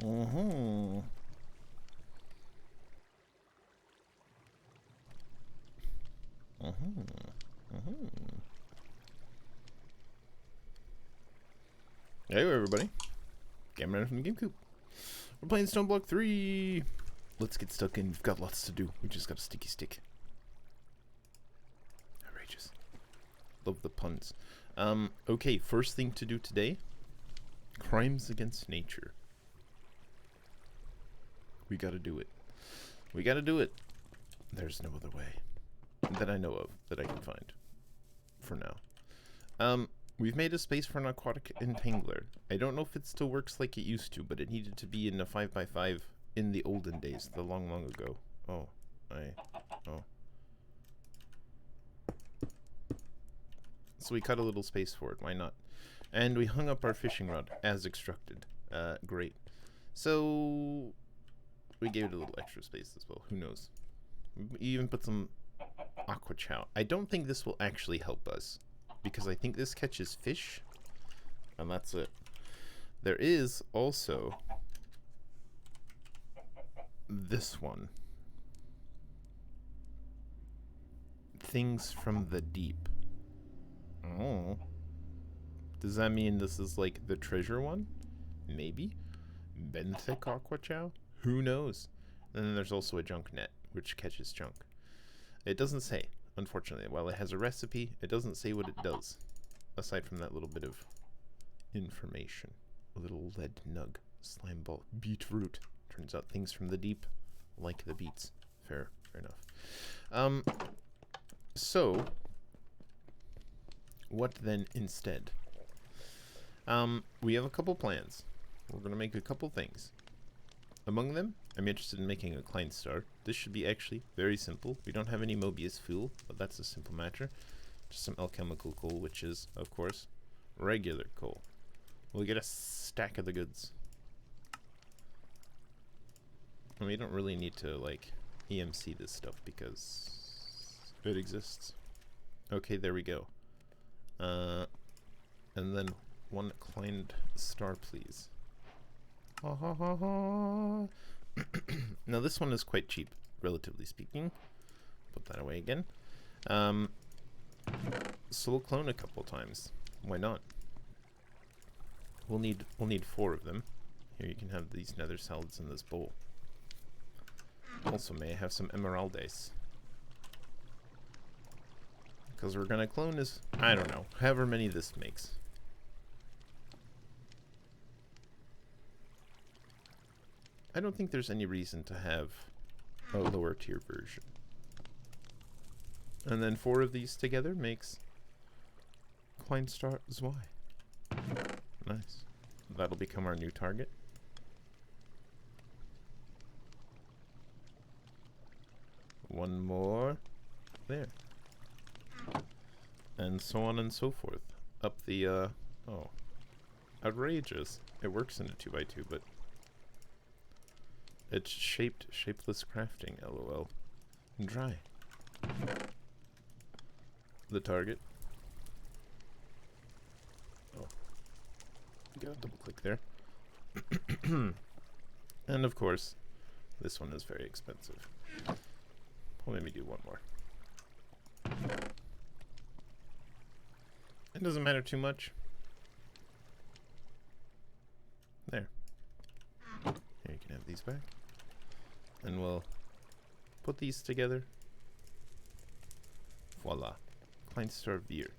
Mm-hmm. Mm-hmm. Mm-hmm. Hey everybody. Gamer from TheGameCoop. We're playing Stoneblock3. Let's get stuck in. We've got lots to do. We just got a sticky stick. Outrageous. Love the puns. Okay, first thing to do today. Crimes against nature. We gotta do it. We gotta do it. There's no other way that I know of that I can find. For now. We've made a space for an aquatic entangler. I don't know if it still works like it used to, but it needed to be in a 5x5 in the olden days, the long, long ago. Oh. So we cut a little space for it, why not? And we hung up our fishing rod, as instructed. Great. So, we gave it a little extra space as well, who knows. We even put some aqua chow. I don't think this will actually help us, because I think this catches fish, and that's it. There is also this one. Things from the deep. Oh. Does that mean this is like the treasure one? Maybe? Benthic aqua chow? Who knows? And then there's also a junk net, which catches junk. It doesn't say, unfortunately. While it has a recipe, it doesn't say what it does. Aside from that little bit of information. A little lead nug. Slime ball. Beetroot. Turns out things from the deep like the beets. Fair enough. So, what then instead? We have a couple plans. We're going to make a couple things. Among them, I'm interested in making a Klein star. This should be actually very simple. We don't have any Mobius fuel, but that's a simple matter. Just some alchemical coal, which is, of course, regular coal. We'll get a stack of the goods. And we don't really need to, like, EMC this stuff because it exists. Okay, there we go. And then one Klein star, please. Ha ha ha ha. Now this one is quite cheap, relatively speaking. Put that away again. So we'll clone a couple times. Why not? We'll need 4 of them. Here you can have these nether salads in this bowl. Also, may I have some emeraldes? Because we're gonna clone is, I don't know, however many this makes. I don't think there's any reason to have a lower tier version. And then 4 of these together makes Klein star Zwei. Nice. That'll become our new target. One more. There. And so on and so forth. Up the, oh. Outrageous. It works in a 2x2, but it's shapeless crafting, lol. Dry. The target. Oh. You gotta double click there. And of course, this one is very expensive. Well, let me do one more. It doesn't matter too much. There. Here you can have these back. And we'll put these together. Voila. Klein star Veer.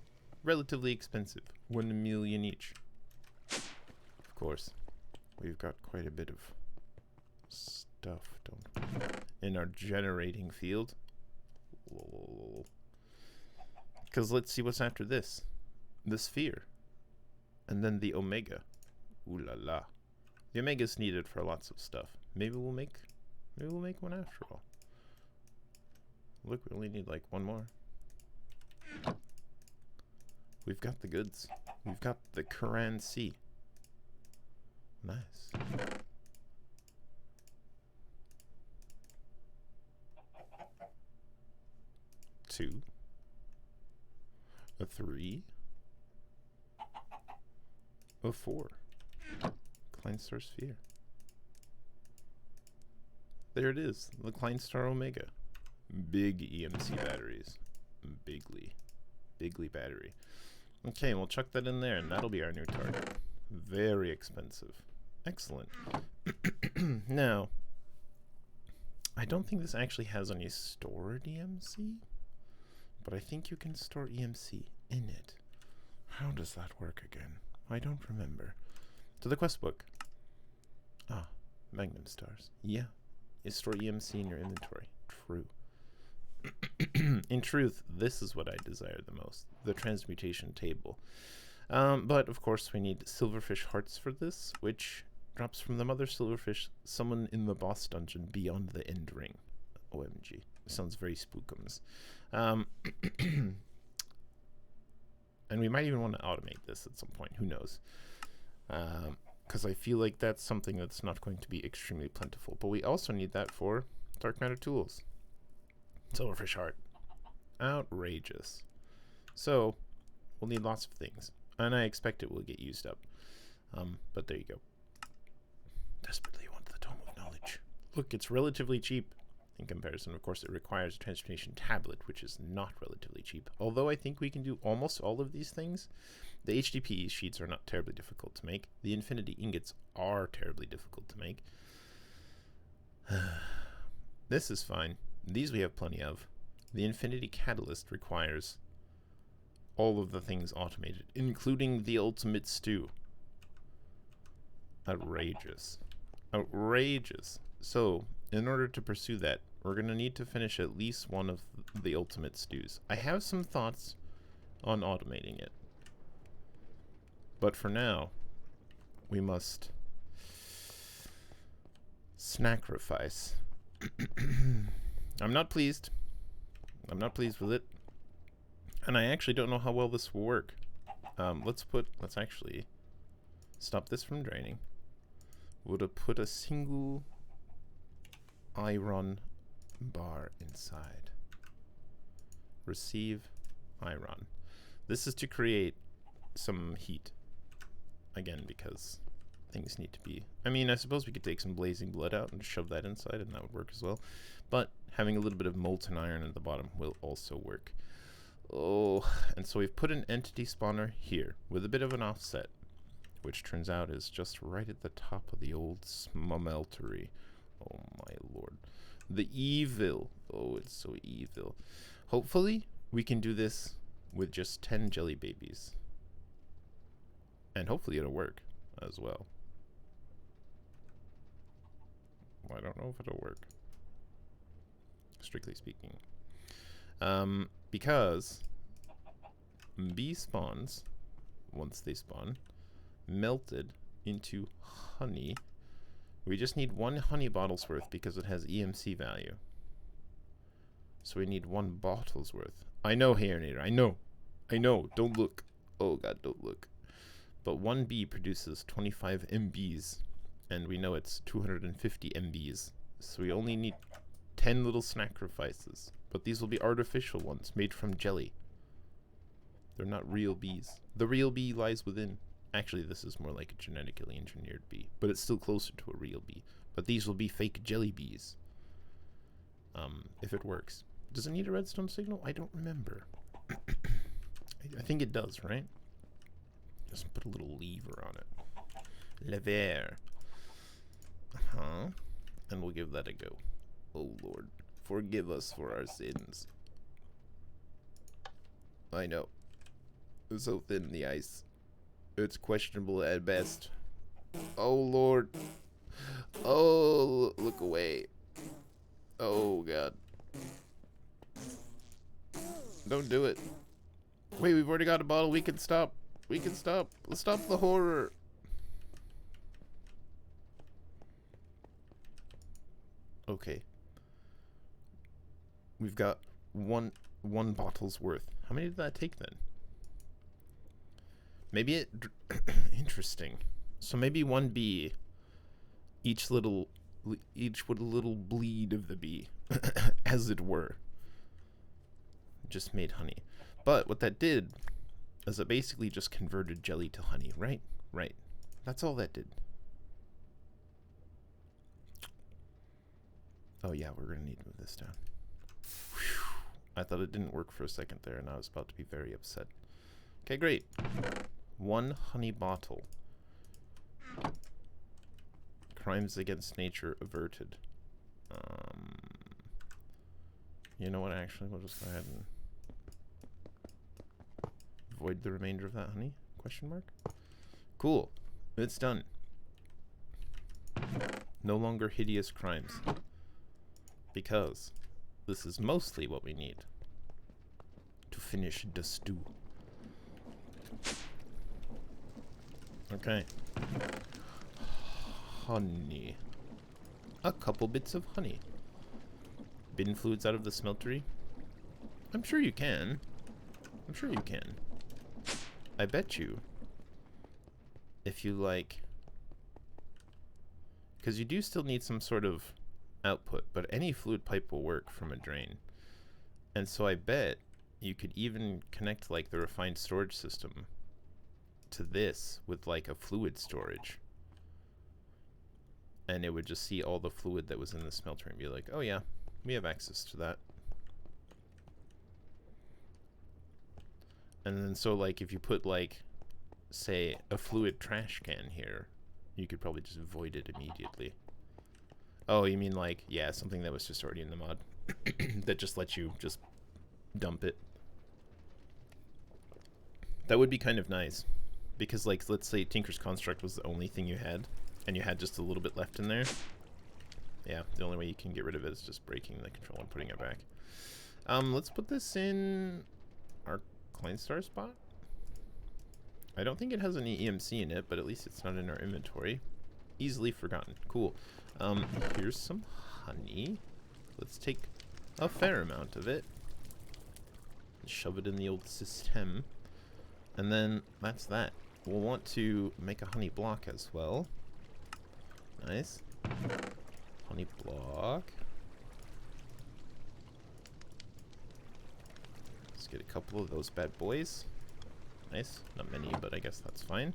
Relatively expensive. 1 million each. Of course, we've got quite a bit of stuff, don't we? In our generating field. Because let's see what's after this. The sphere. And then the omega. Ooh la la. The omega's needed for lots of stuff. Maybe we'll make one after all. Look, we only need like 1 more. We've got the goods. We've got the Quran C. Nice. Two. A 3. A 4. Klein star sphere. There it is. The Kleinstar Omega. Big EMC batteries. Bigly battery. Okay, we'll chuck that in there, and that'll be our new target. Very expensive. Excellent. Now, I don't think this actually has any stored EMC, but I think you can store EMC in it. How does that work again? I don't remember. To the quest book. Ah, Magnum stars. Yeah, you store EMC in your inventory. True. In truth, this is what I desire the most. The transmutation table. But, of course, we need silverfish hearts for this, which drops from the mother silverfish summon in the boss dungeon beyond the end ring. OMG. Sounds very spookums. And we might even want to automate this at some point. Who knows? Because I feel like that's something that's not going to be extremely plentiful. But we also need that for dark matter tools. Silverfish heart. Outrageous. So, we'll need lots of things. And I expect it will get used up. But there you go. Desperately want the Tome of Knowledge. Look, it's relatively cheap in comparison. Of course, it requires a transmutation tablet, which is not relatively cheap. Although I think we can do almost all of these things. The HDPE sheets are not terribly difficult to make. The infinity ingots are terribly difficult to make. This is fine. These we have plenty of. The infinity catalyst requires all of the things automated, including the ultimate stew. Outrageous. Outrageous. So, in order to pursue that, we're going to need to finish at least one of the ultimate stews. I have some thoughts on automating it. But for now, we must sacrifice. I'm not pleased. I'm not pleased with it. And I actually don't know how well this will work. Let's actually stop this from draining. Would have put a single iron bar inside. Receive iron. This is to create some heat. Again, because things need to be... I mean, I suppose we could take some blazing blood out and shove that inside, and that would work as well. But having a little bit of molten iron at the bottom will also work. Oh, and so we've put an entity spawner here with a bit of an offset, which turns out is just right at the top of the old smeltery. Oh my lord. The evil. Oh, it's so evil. Hopefully, we can do this with just 10 jelly babies. And hopefully it'll work as well. I don't know if it'll work, strictly speaking. Because bee spawns, once they spawn, melted into honey. We just need 1 honey bottle's worth because it has EMC value. So we need 1 bottle's worth. I know, Hairnator, I know. I know, don't look. Oh god, don't look. But 1 bee produces 25 MBs, and we know it's 250 MBs. So we only need 10 little sacrifices. But these will be artificial ones, made from jelly. They're not real bees. The real bee lies within. Actually, this is more like a genetically engineered bee, but it's still closer to a real bee. But these will be fake jelly bees. If it works. Does it need a redstone signal? I don't remember. I think it does, right? Just put a little lever on it. Lever. And we'll give that a go. Oh Lord, forgive us for our sins. I know. It's so thin, the ice. It's questionable at best. Oh Lord. Oh, look away. Oh God. Don't do it. Wait, we've already got a bottle. We can stop. We can stop. Let's stop the horror. Okay. We've got one bottle's worth. How many did that take then? Maybe it... Interesting. So maybe 1 bee, each with a little bleed of the bee, as it were, just made honey. But what that did is it basically just converted jelly to honey, right? Right. That's all that did. Oh yeah, we're gonna need to move this down. Whew. I thought it didn't work for a second there, and I was about to be very upset. Okay, great. 1 honey bottle. Crimes against nature averted. You know what, actually, we'll just go ahead and void the remainder of that honey? Question mark? Cool. It's done. No longer hideous crimes. Because this is mostly what we need to finish the stew. Okay. Honey. A couple bits of honey. Bin fluids out of the smeltery? I'm sure you can. I'm sure you can. I bet you. If you like... Because you do still need some sort of output, but any fluid pipe will work from a drain. And so I bet you could even connect like the refined storage system to this with like a fluid storage. And it would just see all the fluid that was in the smelter and be like, oh yeah, we have access to that. And then so like if you put like, say, a fluid trash can here, you could probably just void it immediately. Oh, you mean like, yeah, something that was just already in the mod that just lets you just dump it. That would be kind of nice. Because like, let's say Tinker's Construct was the only thing you had, and you had just a little bit left in there. Yeah, the only way you can get rid of it is just breaking the control and putting it back. Let's put this in our Kleinstar spot. I don't think it has any EMC in it, but at least it's not in our inventory. Easily forgotten. Cool. Here's some honey. Let's take a fair amount of it. Shove it in the old system. And then that's that. We'll want to make a honey block as well. Nice. Honey block. Let's get a couple of those bad boys. Nice. Not many, but I guess that's fine.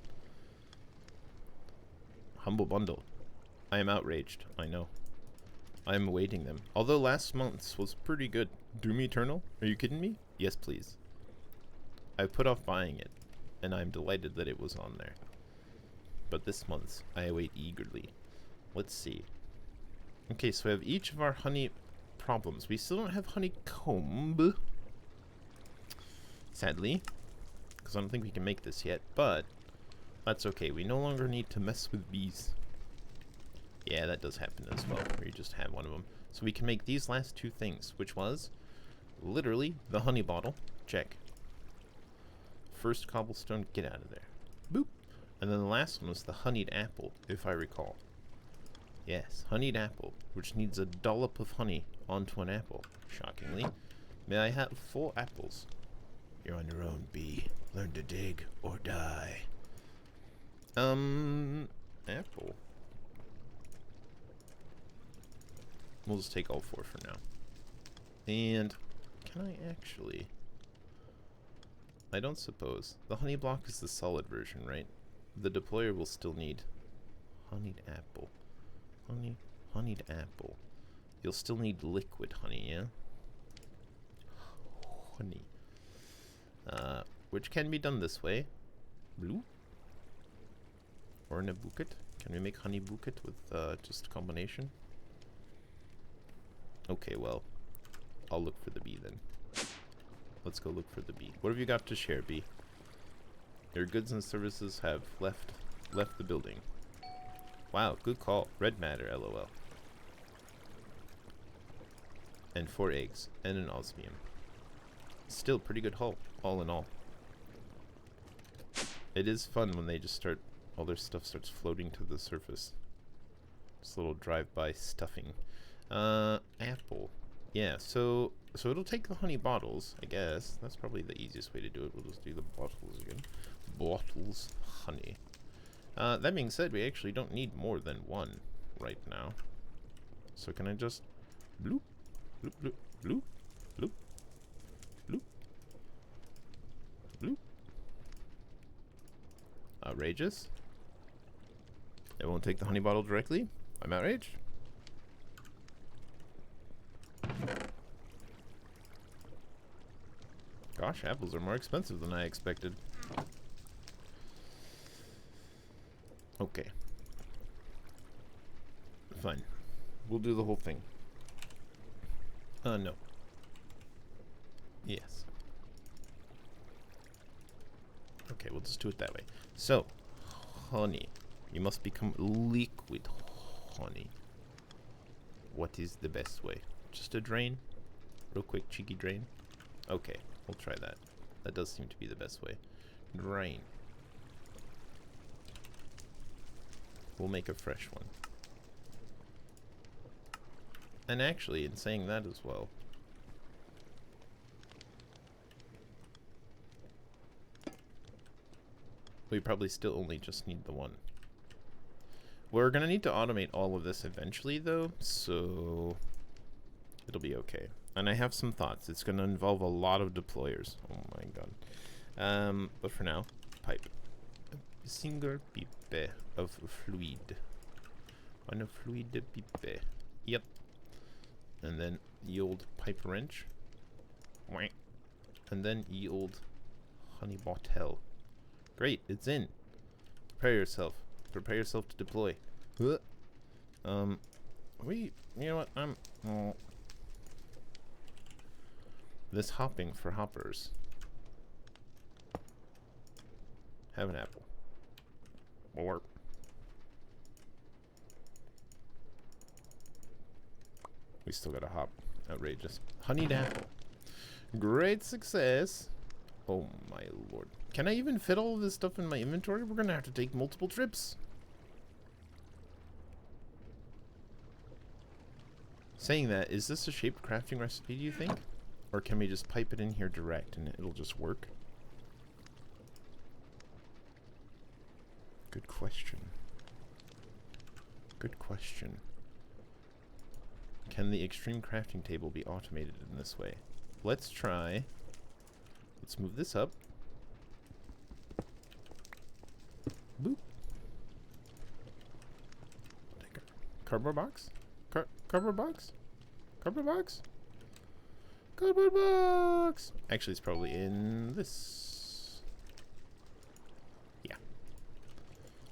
Humble bundle. I am outraged. I know. I am awaiting them. Although last month's was pretty good. Doom Eternal? Are you kidding me? Yes, please. I put off buying it, and I'm delighted that it was on there. But this month's, I await eagerly. Let's see. Okay, so we have each of our honey problems. We still don't have honeycomb. Sadly. Because I don't think we can make this yet, but that's okay. We no longer need to mess with bees. Yeah, that does happen as well, where you just have one of them. So we can make these last two things, which was literally the honey bottle. Check. First cobblestone, get out of there. Boop. And then the last one was the honeyed apple, if I recall. Yes, honeyed apple, which needs a dollop of honey onto an apple, shockingly. May I have 4 apples? You're on your own, bee. Learn to dig or die. Apple. We'll just take all 4 for now. And can I actually... I don't suppose. The honey block is the solid version, right? The deployer will still need honeyed apple. Honeyed apple. You'll still need liquid honey, yeah? Honey. Which can be done this way. Blue. Or in a bouquet. Can we make honey bouquet with just a combination? Okay, well, I'll look for the bee then. Let's go look for the bee. What have you got to share, bee? Your goods and services have left the building. Wow, good call. Red matter, lol. And 4 eggs, and an osmium. Still pretty good haul, all in all. It is fun when they just start, all their stuff starts floating to the surface. Just a little drive-by stuffing. Apple. Yeah, so it'll take the honey bottles, I guess. That's probably the easiest way to do it. We'll just do the bottles again. Bottles, honey. That being said, we actually don't need more than 1 right now. So can I just bloop, bloop, bloop, bloop, bloop, bloop, bloop. Outrageous. It won't take the honey bottle directly. I'm outraged. Gosh, apples are more expensive than I expected. Okay. Fine. We'll do the whole thing. No. Yes. Okay, we'll just do it that way. So, honey. You must become liquid honey. What is the best way? Just a drain? Real quick, cheeky drain? Okay, we'll try that. That does seem to be the best way. Drain. We'll make a fresh one. And actually, in saying that as well, we probably still only just need the one. We're gonna need to automate all of this eventually though, so it'll be okay. And I have some thoughts. It's gonna involve a lot of deployers. Oh my god. But for now, pipe. A single pipe of fluid. On a fluid pipe. Yep. And then the old pipe wrench. And then the old honey bottle. Great, it's in. Prepare yourself. Prepare yourself to deploy. You know what? This hopping for hoppers. Have an apple. Or we still got a hop. Outrageous. Honeyed apple. Great success. Oh my lord. Can I even fit all of this stuff in my inventory? We're gonna have to take multiple trips. Saying that, is this a shaped crafting recipe, do you think? Or can we just pipe it in here direct and it'll just work? Good question. Good question. Can the extreme crafting table be automated in this way? Let's try. Let's move this up. Boop. Take a cardboard box? Cardboard box? Cardboard box? Cardboard box! Actually, it's probably in this. Yeah.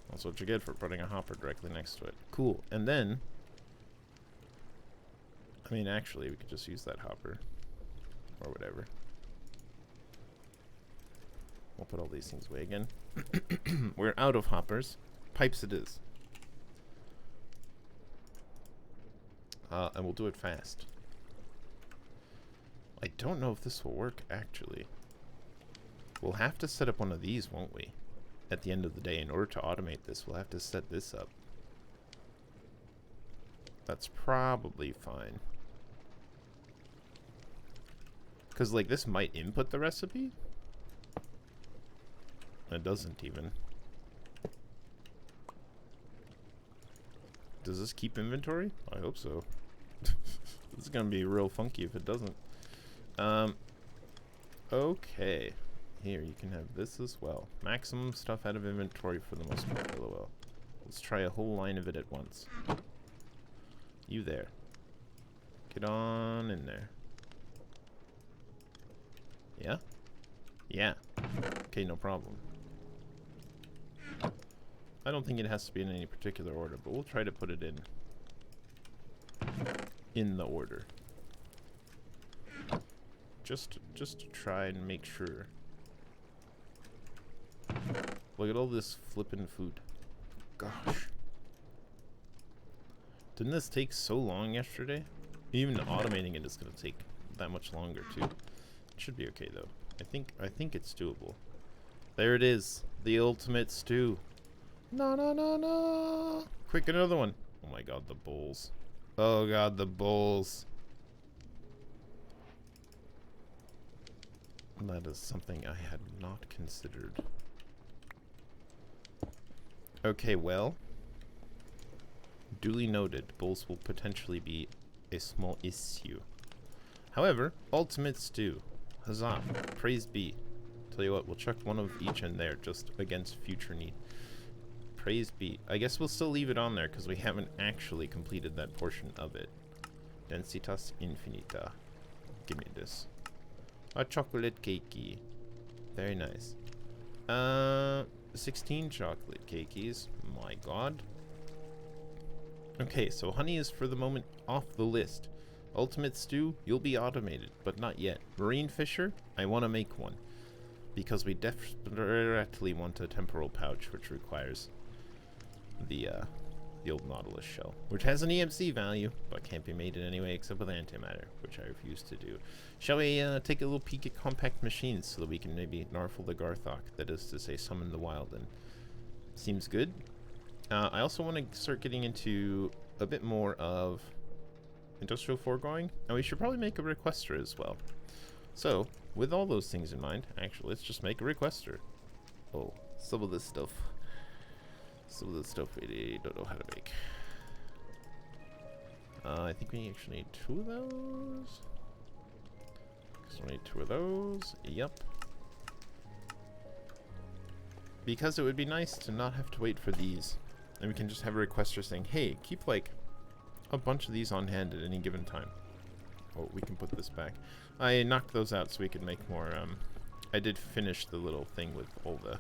That's what you get for putting a hopper directly next to it. Cool. And then, I mean, actually, we could just use that hopper. Or whatever. We'll put all these things away again. We're out of hoppers. Pipes it is. And we'll do it fast. I don't know if this will work, actually. We'll have to set up one of these, won't we? At the end of the day, in order to automate this, we'll have to set this up. That's probably fine. Because, like, this might input the recipe. It doesn't even. Does this keep inventory? I hope so. This is gonna be real funky if it doesn't. Okay. Here, you can have this as well. Maximum stuff out of inventory for the most part, LOL. Let's try a whole line of it at once. You there. Get on in there. Yeah? Yeah. Okay, no problem. I don't think it has to be in any particular order, but we'll try to put it in the order. Just to try and make sure. Look at all this flippin' food. Gosh. Didn't this take so long yesterday? Even automating it is gonna take that much longer too. It should be okay though. I think it's doable. There it is. The ultimate stew. No, no, no, no. Quick, another one. Oh my god, the bowls. Oh god, the bowls. That is something I had not considered. Okay, well. Duly noted. Bowls will potentially be a small issue. However, ultimate stew. Huzzah. Praise be. Tell you what, we'll chuck one of each in there just against future need. Praise be. I guess we'll still leave it on there because we haven't actually completed that portion of it. Densitas infinita. Give me this. A chocolate cakey. Very nice. 16 chocolate cakeys. My god. Okay, so honey is for the moment off the list. Ultimate stew, you'll be automated, but not yet. Marine fisher, I want to make one. Because we desperately want a temporal pouch, which requires the old Nautilus shell. Which has an EMC value, but can't be made in any way except with antimatter, which I refuse to do. Shall we take a little peek at compact machines so that we can maybe Narfle the Garthok, that is to say, summon the wild, and seems good. I also want to start getting into a bit more of industrial foregoing, and we should probably make a requester as well. So, with all those things in mind, actually, let's just make a requester. Oh, some of this stuff we don't know how to make. I think we actually need 2 of those. So we need 2 of those. Yep. Because it would be nice to not have to wait for these. And we can just have a requester saying, hey, keep like a bunch of these on hand at any given time. Oh, we can put this back. I knocked those out so we could make more. I did finish the little thing with all the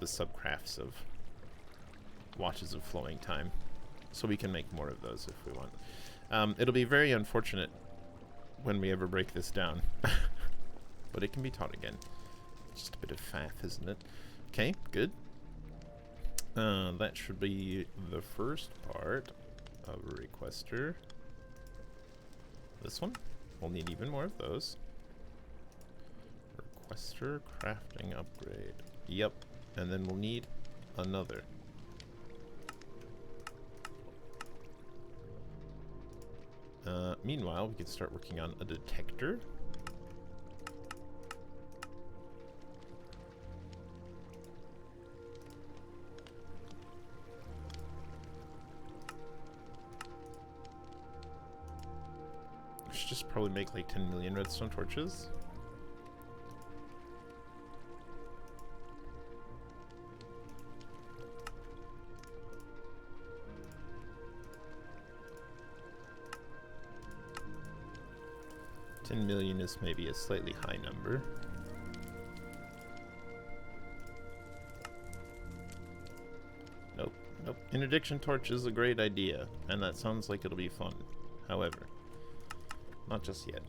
subcrafts of watches of flowing time, so we can make more of those if we want. It'll be very unfortunate when we ever break this down, but it can be taught again. Just a bit of faff, isn't it? Okay, good. That should be the first part of a requester. This one, we'll need even more of those. Requester crafting upgrade. Yep, and then we'll need another. Meanwhile, we can start working on a detector. We should just probably make like 10 million redstone torches. $10 million is maybe a slightly high number. Nope, nope. Interdiction torch is a great idea, and that sounds like it'll be fun. However, not just yet.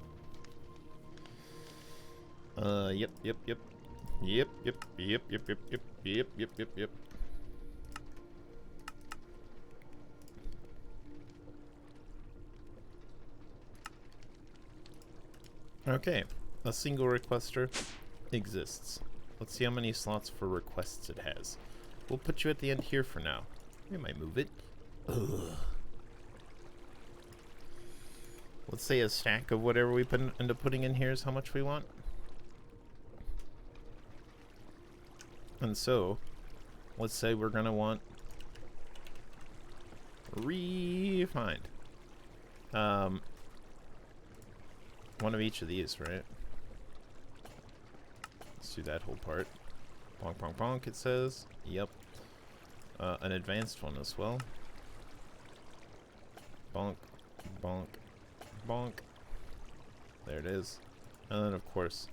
Yep. Okay, a single requester exists. Let's see how many slots for requests it has. We'll put you at the end here for now. We might move it. Ugh. Let's say a stack of whatever we end up putting in here is how much we want. And so, let's say we're gonna want refined. One of each of these, right? Let's do that whole part. Bonk, bonk, bonk, it says. Yep. An advanced one as well. Bonk, bonk, bonk. There it is. And then, of course,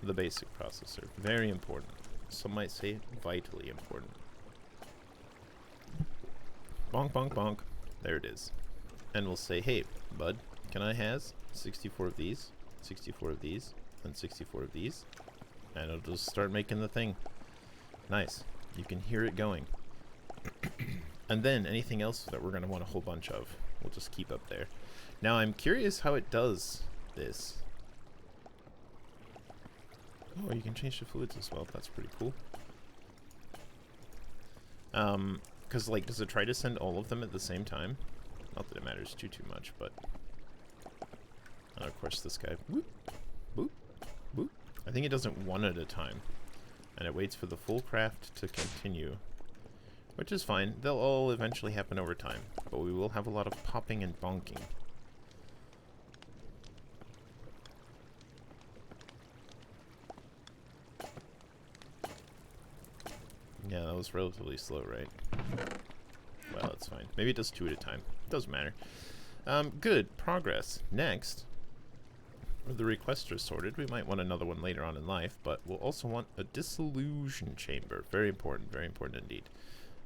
the basic processor. Very important. Some might say vitally important. Bonk, bonk, bonk. There it is. And we'll say, hey, bud, can I has 64 of these, 64 of these, and 64 of these? And it'll just start making the thing. Nice. You can hear it going. And then anything else that we're going to want a whole bunch of, we'll just keep up there. Now I'm curious how it does this. Oh, you can change the fluids as well. That's pretty cool. Because, like, does it try to send all of them at the same time? Not that it matters too much, but... And of course this guy... Whoop, boop, boop. I think it does it one at a time. And it waits for the full craft to continue. Which is fine. They'll all eventually happen over time. But we will have a lot of popping and bonking. Yeah, that was relatively slow, right? Well, it's fine. Maybe it does 2 at a time. Doesn't matter. Good. Progress. Next, Or the requester sorted. We might want another one later on in life, but we'll also want a dissolution chamber. Very important indeed.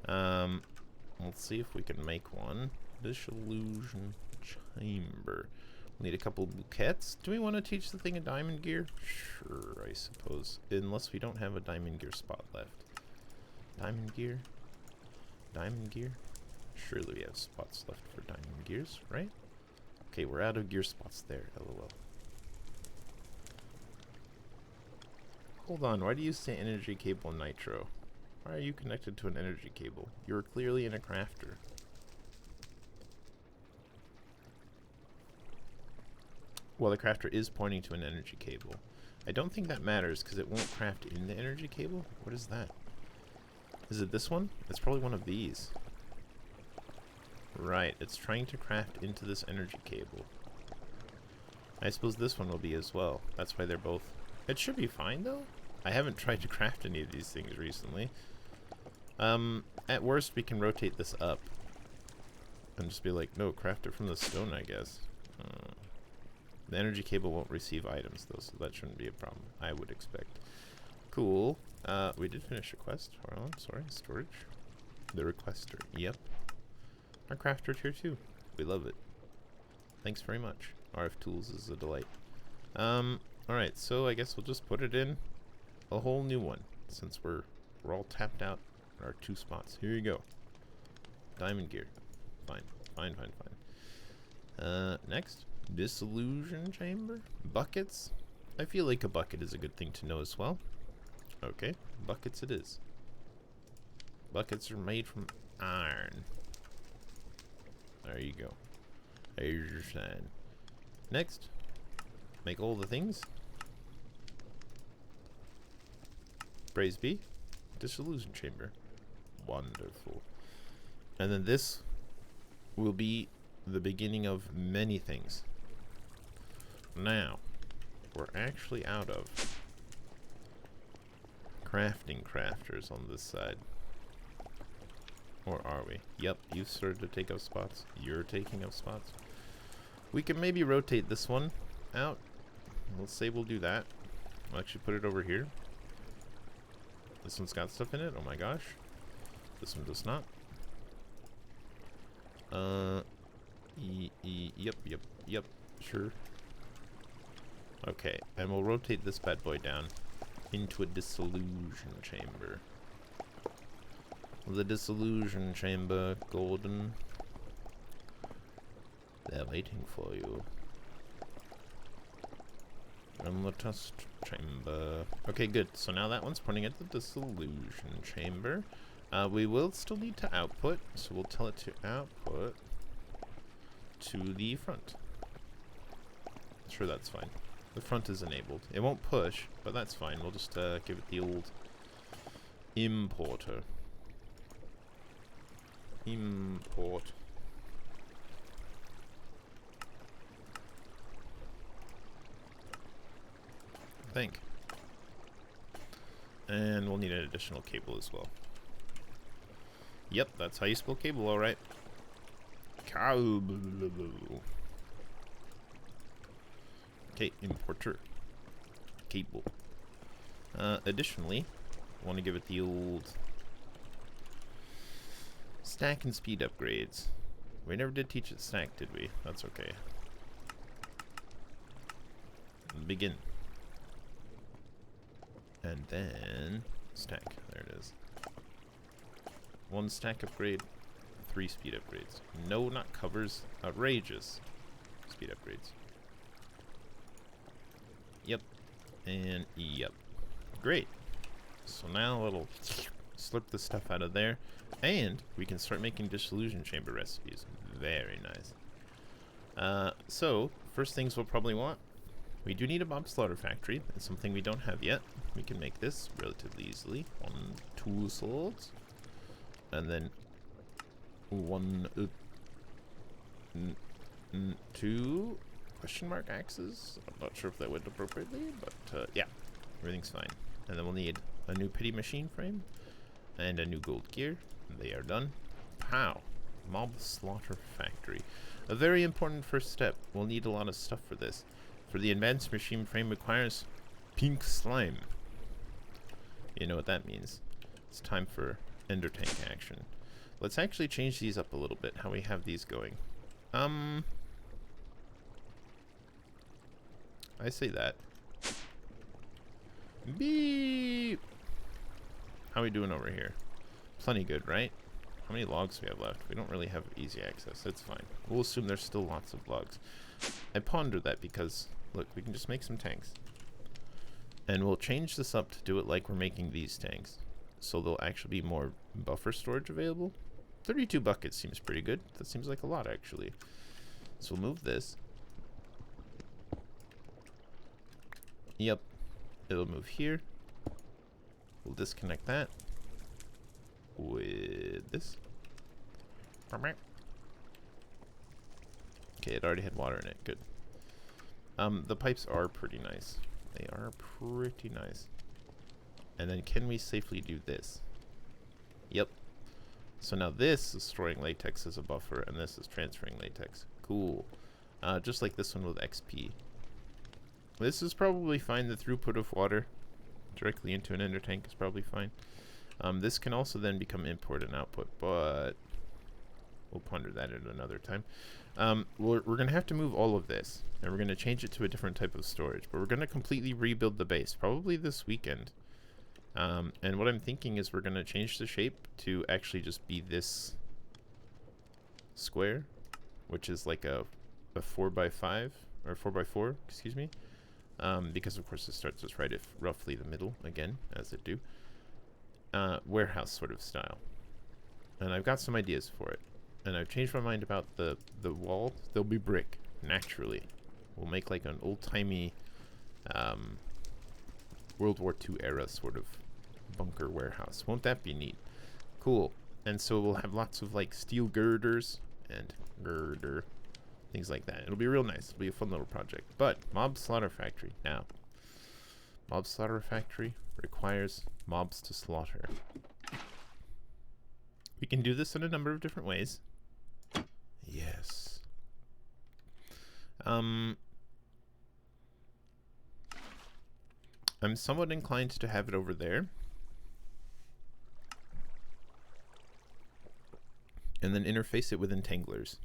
Let's see if we can make one. Dissolution chamber. We'll need a couple bouquets. Do we want to teach the thing a diamond gear? Sure, I suppose. Unless we don't have a diamond gear spot left. Diamond gear? Diamond gear? Surely we have spots left for diamond gears, right? Okay, we're out of gear spots there, lol. Hold on, why do you say energy cable nitro? Why are you connected to an energy cable? You're clearly in a crafter. Well, the crafter is pointing to an energy cable. I don't think that matters because it won't craft in the energy cable. What is that? Is it this one? It's probably one of these. Right, it's trying to craft into this energy cable. I suppose this one will be as well. That's why they're both... It should be fine, though. I haven't tried to craft any of these things recently. At worst, we can rotate this up. And just be like, no, craft it from the stone, I guess. The energy cable won't receive items, though, so that shouldn't be a problem, I would expect. Cool. We did finish a quest. Hold on, sorry, storage. The requester, yep. Our crafter tier 2. We love it. Thanks very much. RF Tools is a delight. Alright, so I guess we'll just put it in a whole new one, since we're all tapped out in our 2 spots. Here you go. Diamond gear. Fine. Next. Dissolution chamber? Buckets? I feel like a bucket is a good thing to know as well. Okay, buckets it is. Buckets are made from iron. There you go. There's your sign. Next, make all the things. Praise be. Dissolution chamber. Wonderful. And then this will be the beginning of many things. Now, we're actually out of crafting crafters on this side. Or are we? Yep, you started to take up spots. You're taking up spots. We can maybe rotate this one out. Let's say we'll do that. We'll actually put it over here. This one's got stuff in it. Oh my gosh. This one does not. Yep, sure. Okay, and we'll rotate this bad boy down into a dissolution chamber. The dissolution chamber, golden. They're waiting for you. And the test chamber. Okay, good. So now that one's pointing at the dissolution chamber. We will still need to output, so we'll tell it to output to the front. Sure, that's fine. The front is enabled. It won't push, but that's fine. We'll just give it the old importer. Import. I think. And we'll need an additional cable as well. Yep, that's how you spell cable, alright. Okay, importer. Cable. Additionally, I want to give it the old stack and speed upgrades. We never did teach it stack, did we? That's okay. Begin. And then stack. There it is. 1 stack upgrade, 3 speed upgrades. No, not covers. Outrageous. Speed upgrades. Yep. And yep. Great. So now it'll slurp the stuff out of there. And we can start making dissolution chamber recipes. Very nice. So, first things we'll probably want. We do need a mob slaughter factory. It's something we don't have yet. We can make this relatively easily. 1, 2 swords. And then 1, 2 question mark axes. I'm not sure if that went appropriately, but yeah, everything's fine. And then we'll need a new pity machine frame and a new gold gear. They are done. Pow! Mob slaughter factory. A very important first step. We'll need a lot of stuff for this. For the advanced machine frame requires pink slime. You know what that means. It's time for ender tank action. Let's actually change these up a little bit, how we have these going. I say that. Beep! How are we doing over here? Plenty good, right? How many logs do we have left? We don't really have easy access. That's fine. We'll assume there's still lots of logs. I ponder that because, look, we can just make some tanks. And we'll change this up to do it like we're making these tanks. So there'll actually be more buffer storage available. 32 buckets seems pretty good. That seems like a lot, actually. So we'll move this. Yep. It'll move here. We'll disconnect that with this. Okay, it already had water in it. Good. The pipes are pretty nice. They are pretty nice. And then can we safely do this? Yep. So now this is storing latex as a buffer, and this is transferring latex. Cool. Just like this one with XP. This is probably fine. The throughput of water directly into an ender tank is probably fine. This can also then become import and output, but we'll ponder that at another time. We're going to have to move all of this, and we're going to change it to a different type of storage, but we're going to completely rebuild the base, probably this weekend. And what I'm thinking is we're going to change the shape to actually just be this square, which is like a 4x5, or 4x4, excuse me. Because of course it starts just right if roughly the middle, again, as it do. Warehouse sort of style. And I've got some ideas for it. And I've changed my mind about the wall. They'll be brick, naturally. We'll make like an old-timey World War II era sort of bunker warehouse. Won't that be neat? Cool. And so we'll have lots of like steel girders and girder, things like that. It'll be real nice. It'll be a fun little project. But mob slaughter factory now. Mob slaughter factory requires mobs to slaughter. We can do this in a number of different ways. Yes. I'm somewhat inclined to have it over there. And then interface it with entanglers.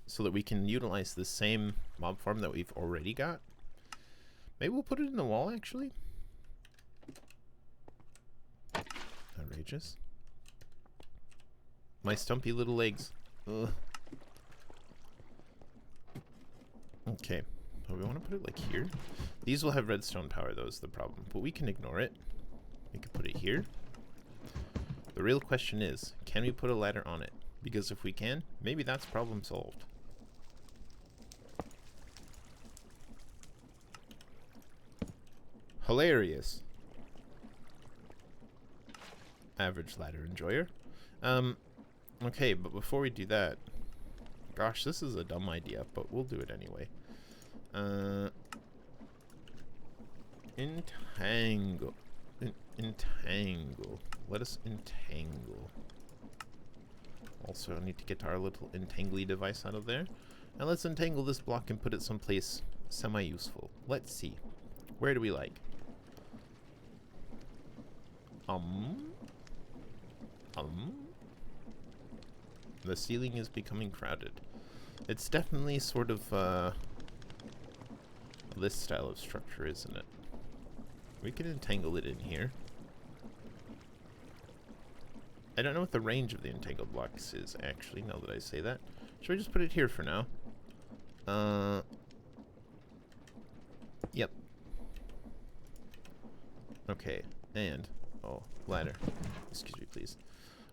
So that we can utilize the same mob farm that we've already got. Maybe we'll put it in the wall, actually. Outrageous. My stumpy little legs. Ugh. Okay. Oh, we want to put it like here. These will have redstone power, though, is the problem. But we can ignore it. We can put it here. The real question is, can we put a ladder on it? Because if we can, maybe that's problem solved. Hilarious. Average ladder enjoyer. Okay, but before we do that, gosh, this is a dumb idea, but we'll do it anyway. Entangle. Entangle. Let us entangle. Also, I need to get our little entangly device out of there. And let's entangle this block and put it someplace semi-useful. Let's see. Where do we like? The ceiling is becoming crowded. It's definitely sort of this style of structure, isn't it? We can entangle it in here. I don't know what the range of the entangled blocks is, actually, now that I say that. Should we just put it here for now? Yep. Okay, and... oh, ladder. Excuse me, please.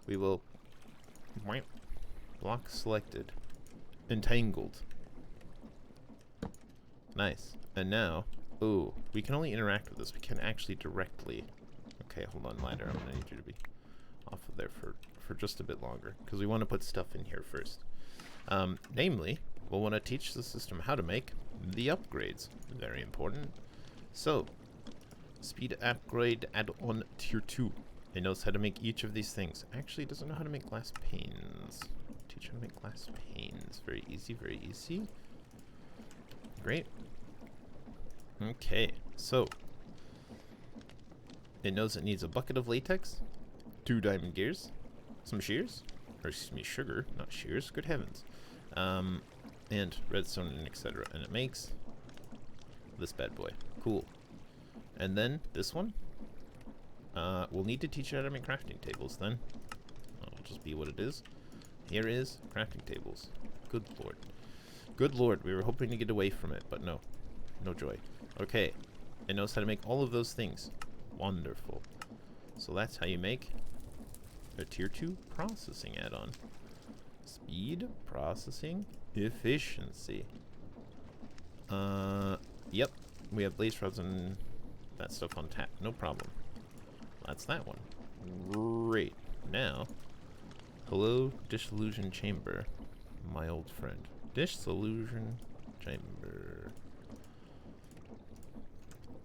We will... block selected. Entangled. Nice. And now... ooh, we can only interact with this. We can actually directly... okay, hold on, ladder. I'm gonna need you to be off of there for just a bit longer, because we want to put stuff in here first. Namely, we'll want to teach the system how to make the upgrades. Very important. So, speed upgrade add-on tier 2. It knows how to make each of these things. Actually, it doesn't know how to make glass panes. Teach how to make glass panes. Very easy, very easy. Great. Okay, so it knows it needs a bucket of latex, 2 diamond gears, some shears, or excuse me, sugar, not shears, good heavens, and redstone and etc. And it makes this bad boy. Cool. And then this one, we'll need to teach it how to make crafting tables then. It'll just be what it is. Here is crafting tables. Good lord. Good lord, we were hoping to get away from it, but no. No joy. Okay, it knows how to make all of those things. Wonderful. So that's how you make a tier 2 processing add-on. Speed, processing, efficiency. Yep, we have blaze rods and that stuff on tap. No problem. That's that one. Great. Now, hello, dissolution chamber, my old friend. Dissolution chamber.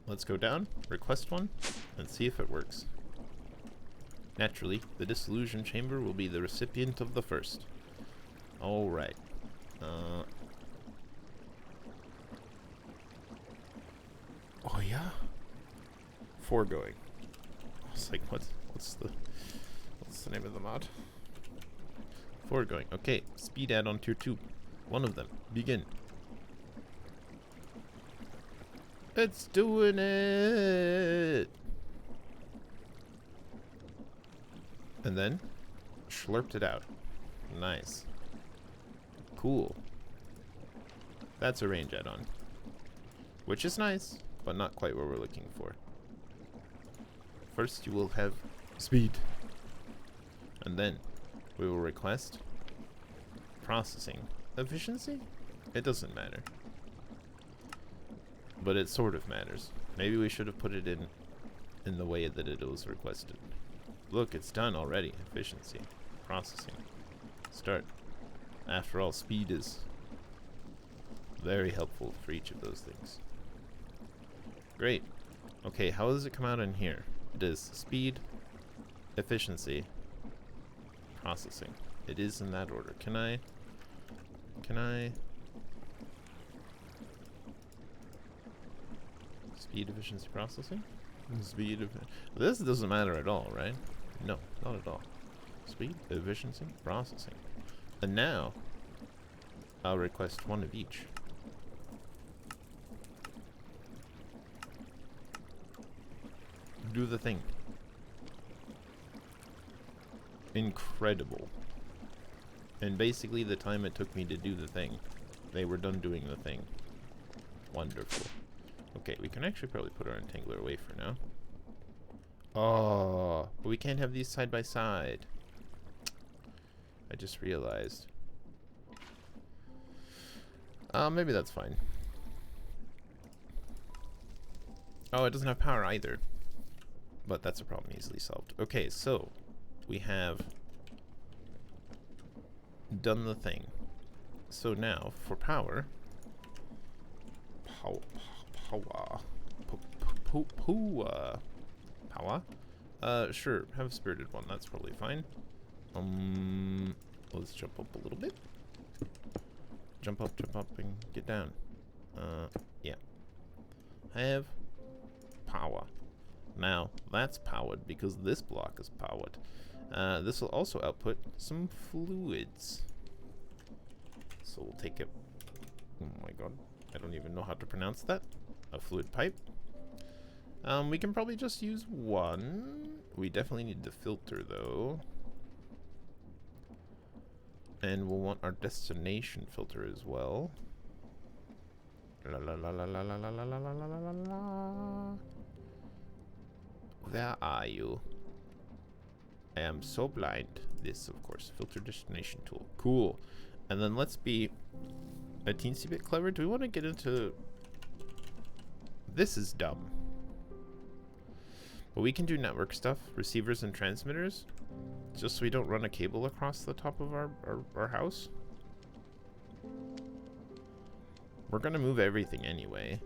Let's go down, request one, and see if it works. Naturally, the dissolution chamber will be the recipient of the first. Alright. Oh yeah? Foregoing. I was like, what's the name of the mod? Foregoing. Okay, speed add-on tier 2. One of them. Begin. It's doing it! And then, slurped it out. Nice. Cool. That's a range add-on. Which is nice, but not quite what we're looking for. First, you will have speed. And then, we will request processing. Efficiency? It doesn't matter. But it sort of matters. Maybe we should have put it in the way that it was requested. Look, it's done already. Efficiency. Processing. Start. After all, speed is very helpful for each of those things. Great. Okay, how does it come out in here? It is speed, efficiency, processing. It is in that order. Can I speed, efficiency, processing? Speed, this doesn't matter at all, right? No, not at all. Speed, efficiency, processing. And now, I'll request one of each. Do the thing. Incredible. And basically the time it took me to do the thing, they were done doing the thing. Wonderful. Okay, we can actually probably put our entangler away for now. Oh, but we can't have these side by side. I just realized. Maybe that's fine. Oh, it doesn't have power either. But that's a problem easily solved. Okay, so we have done the thing. So now for power, sure, have a spirited one. That's probably fine. Let's jump up a little bit. Jump up, and get down. Yeah. Have power. Now, that's powered because this block is powered. This will also output some fluids. So we'll take it. Oh my god. I don't even know how to pronounce that. A fluid pipe. We can probably just use one. We definitely need the filter though. And we'll want our destination filter as well. La la la la la la la la la la la la la. Where are you? I am so blind. This, of course, filter destination tool. Cool. And then let's be a teensy bit clever. Do we want to get into... This is dumb. But we can do network stuff, receivers and transmitters, just so we don't run a cable across the top of our house. We're going to move everything anyway.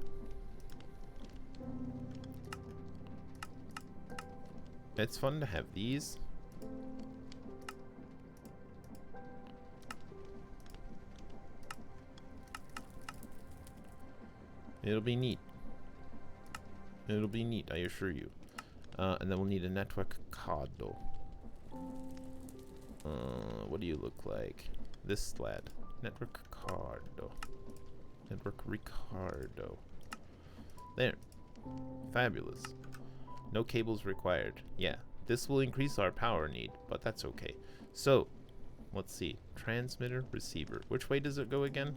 It's fun to have these. It'll be neat. It'll be neat, I assure you. And then we'll need a network card, though. What do you look like? This lad. Network Cardo. Network Ricardo. There. Fabulous. No cables required. Yeah, this will increase our power need, but that's okay. So, let's see. Transmitter, receiver. Which way does it go again?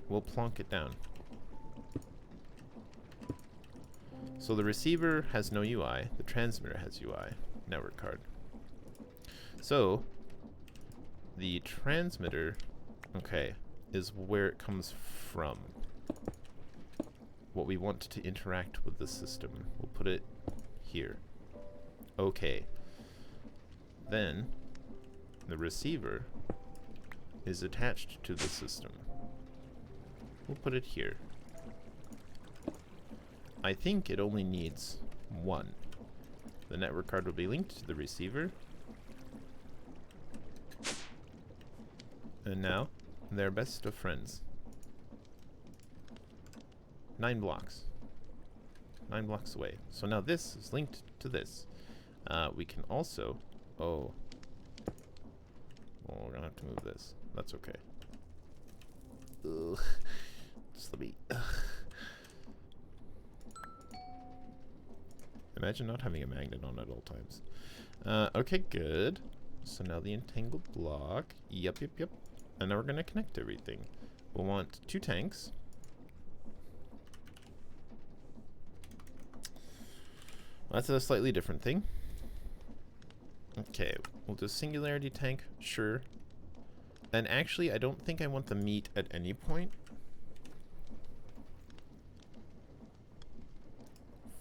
We'll plonk it down. So the receiver has no UI. The transmitter has UI. Network card. So, the transmitter, okay, is where it comes from. What we want to interact with the system. We'll put it here. Okay. Then, the receiver is attached to the system. We'll put it here. I think it only needs one. The network card will be linked to the receiver. And now, they're best of friends. 9 blocks. 9 blocks away. So now this is linked to this. We can also... Oh. Well, we're gonna have to move this. That's okay. Ugh. Just let me... Ugh. Imagine not having a magnet on at all times. Okay, good. So now the entangled block. Yep. And now we're going to connect everything. We'll want 2 tanks. That's a slightly different thing. Okay, we'll do singularity tank, sure. And actually, I don't think I want the meat at any point.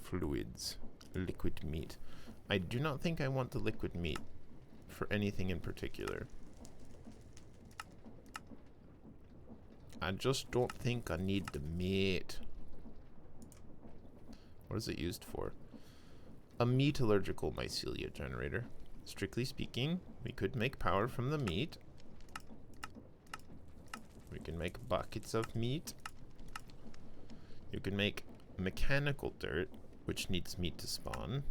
Fluids. Liquid meat. I do not think I want the liquid meat for anything in particular. I just don't think I need the meat. What is it used for? A metallurgical mycelia generator. Strictly speaking, we could make power from the meat. We can make buckets of meat. You can make mechanical dirt, which needs meat to spawn.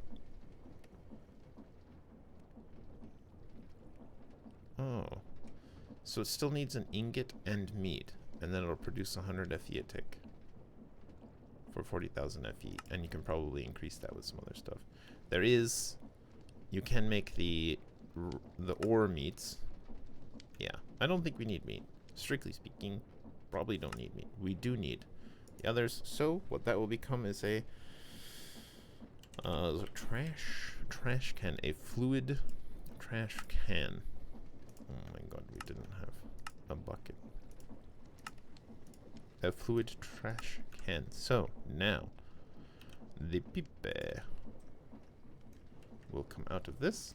Oh. So it still needs an ingot and meat, and then it'll produce 100 FE a tick. For 40,000 FE, and you can probably increase that with some other stuff. There is... You can make the ore meats. Yeah, I don't think we need meat. Strictly speaking, probably don't need meat. We do need the others. So what that will become is a trash can, a fluid trash can. Oh my god, we didn't have a bucket. A fluid trash can. So now the pipe will come out of this.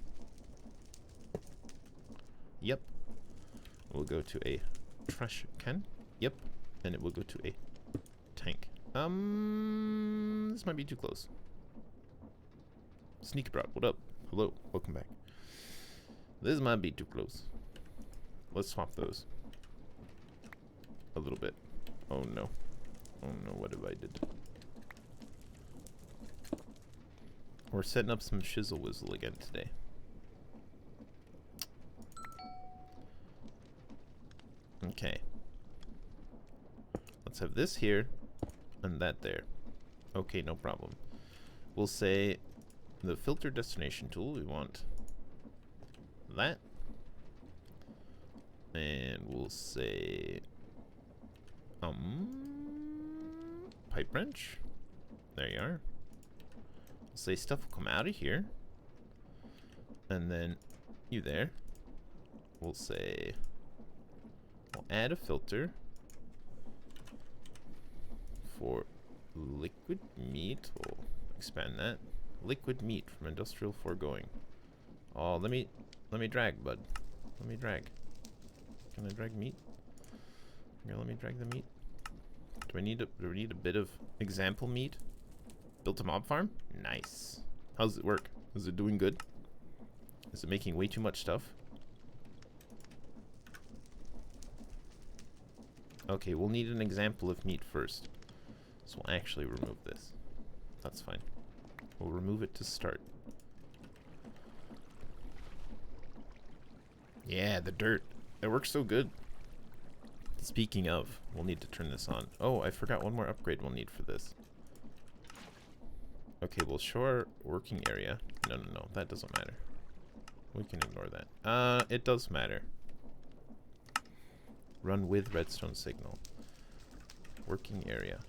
Yep. We'll go to a trash can. Yep. And it will go to a tank. This might be too close. Sneaky Broad, what up? Hello, welcome back. This might be too close. Let's swap those. A little bit. Oh no. Oh no, what have I did? We're setting up some shizzle whizzle again today. Okay. Let's have this here and that there. Okay, no problem. We'll say the filter destination tool, we want that. And we'll say pipe wrench. There you are. We'll say stuff will come out of here. And then you there. We'll say we'll add a filter for liquid meat. We'll expand that. Liquid meat from industrial foregoing. Oh, let me drag, bud. Let me drag. Can I drag meat? Here, let me drag the meat. Do we need a bit of example meat? Built a mob farm? Nice. How's it work? Is it doing good? Is it making way too much stuff? Okay, we'll need an example of meat first. So we'll actually remove this. That's fine. We'll remove it to start. Yeah, the dirt. It works so good. Speaking of, we'll need to turn this on. Oh, I forgot one more upgrade we'll need for this. Okay, we'll show our working area. No, that doesn't matter. We can ignore that. It does matter. Run with redstone signal. Working area.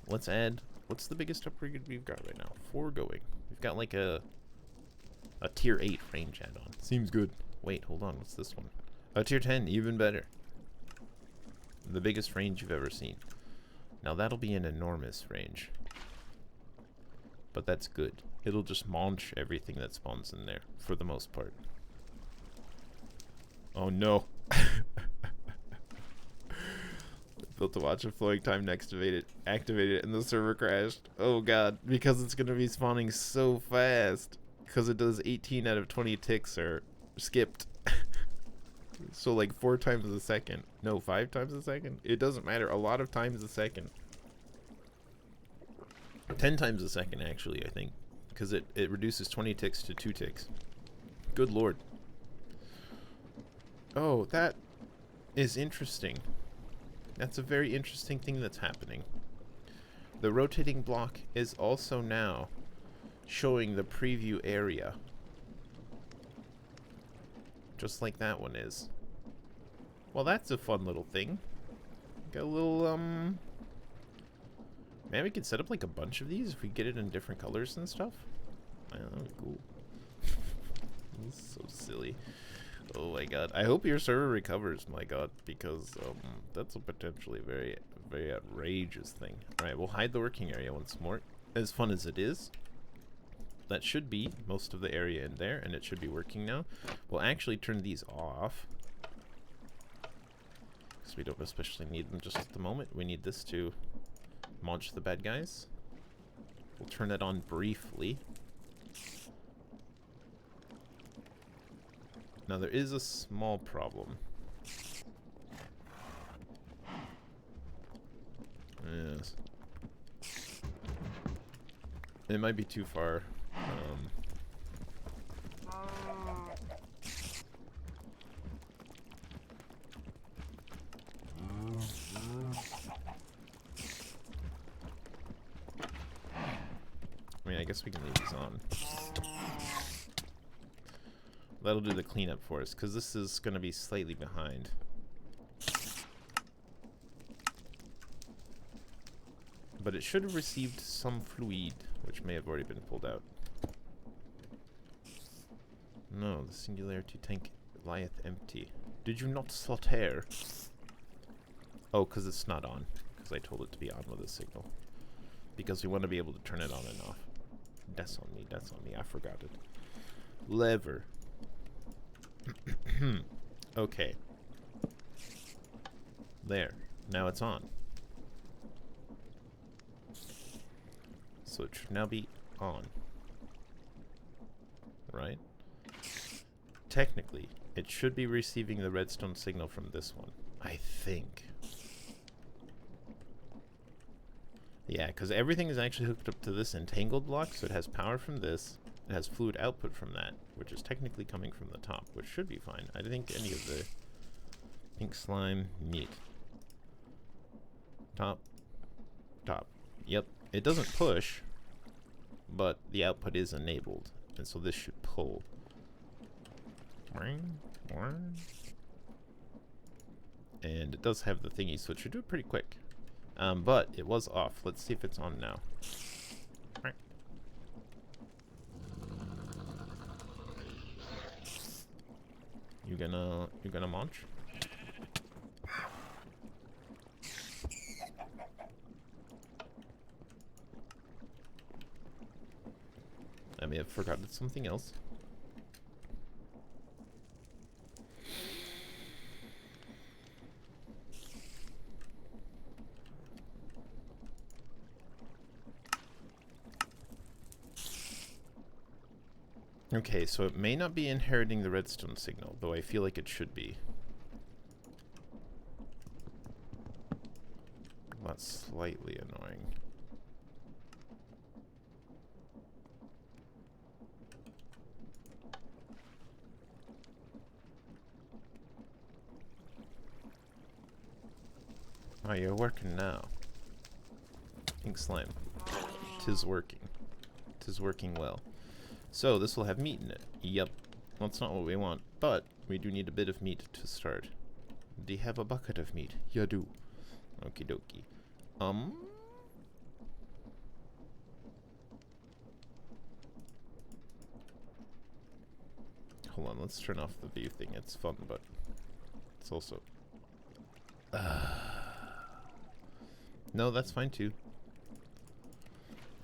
Let's add, what's the biggest upgrade we've got right now? 4 going. We've got like a tier 8 range add-on. Seems good. Wait, hold on, what's this one? A tier 10, even better. The biggest range you've ever seen. Now that'll be an enormous range. But that's good. It'll just munch everything that spawns in there, for the most part. Oh no. Built to watch a flowing time activated it, and the server crashed. Oh god, because it's gonna be spawning so fast. Because it does 18 out of 20 ticks are skipped. So like 4 times a second. No, 5 times a second? It doesn't matter. A lot of times a second. 10 times a second, actually, I think. Because it reduces 20 ticks to 2 ticks. Good lord. Oh, that is interesting. That's a very interesting thing that's happening. The rotating block is also now showing the preview area. Just like that one is. Well, that's a fun little thing. Got a little, man, we could set up like a bunch of these if we get it in different colors and stuff. Man, that would be cool. That's so silly. Oh my god. I hope your server recovers, my god, because that's a potentially very, very outrageous thing. Alright, we'll hide the working area once more. As fun as it is, that should be most of the area in there, and it should be working now. We'll actually turn these off, because we don't especially need them just at the moment. We need this to munch the bad guys. We'll turn it on briefly. Now there is a small problem. Yes. It might be too far. I mean, I guess we can leave these on. That'll do the cleanup for us, because this is going to be slightly behind. But it should have received some fluid, which may have already been pulled out. No, the singularity tank lieth empty. Did you not slaughter? Oh, because it's not on. Because I told it to be on with a signal. Because we want to be able to turn it on and off. That's on me, I forgot it. Lever. Okay. There. Now it's on. So it should now be on. Right? Technically, it should be receiving the redstone signal from this one. I think. Yeah, because everything is actually hooked up to this entangled block, so it has power from this. It has fluid output from that, which is technically coming from the top, which should be fine. I don't think any of the pink slime, meat. Top. Yep. It doesn't push, but the output is enabled, and so this should pull. And it does have the thingy, so it should do it pretty quick. But it was off. Let's see if it's on now. You gonna munch? I may have forgotten something else. Okay, so it may not be inheriting the redstone signal, though I feel like it should be. slightly annoying. Oh, you're working now. Pink slime. 'Tis working. 'Tis working well. So, this will have meat in it. Yep. That's not what we want, but we do need a bit of meat to start. Do you have a bucket of meat? You do. Okie dokie. Hold on, let's turn off the view thing. It's fun, but it's also... No, that's fine too.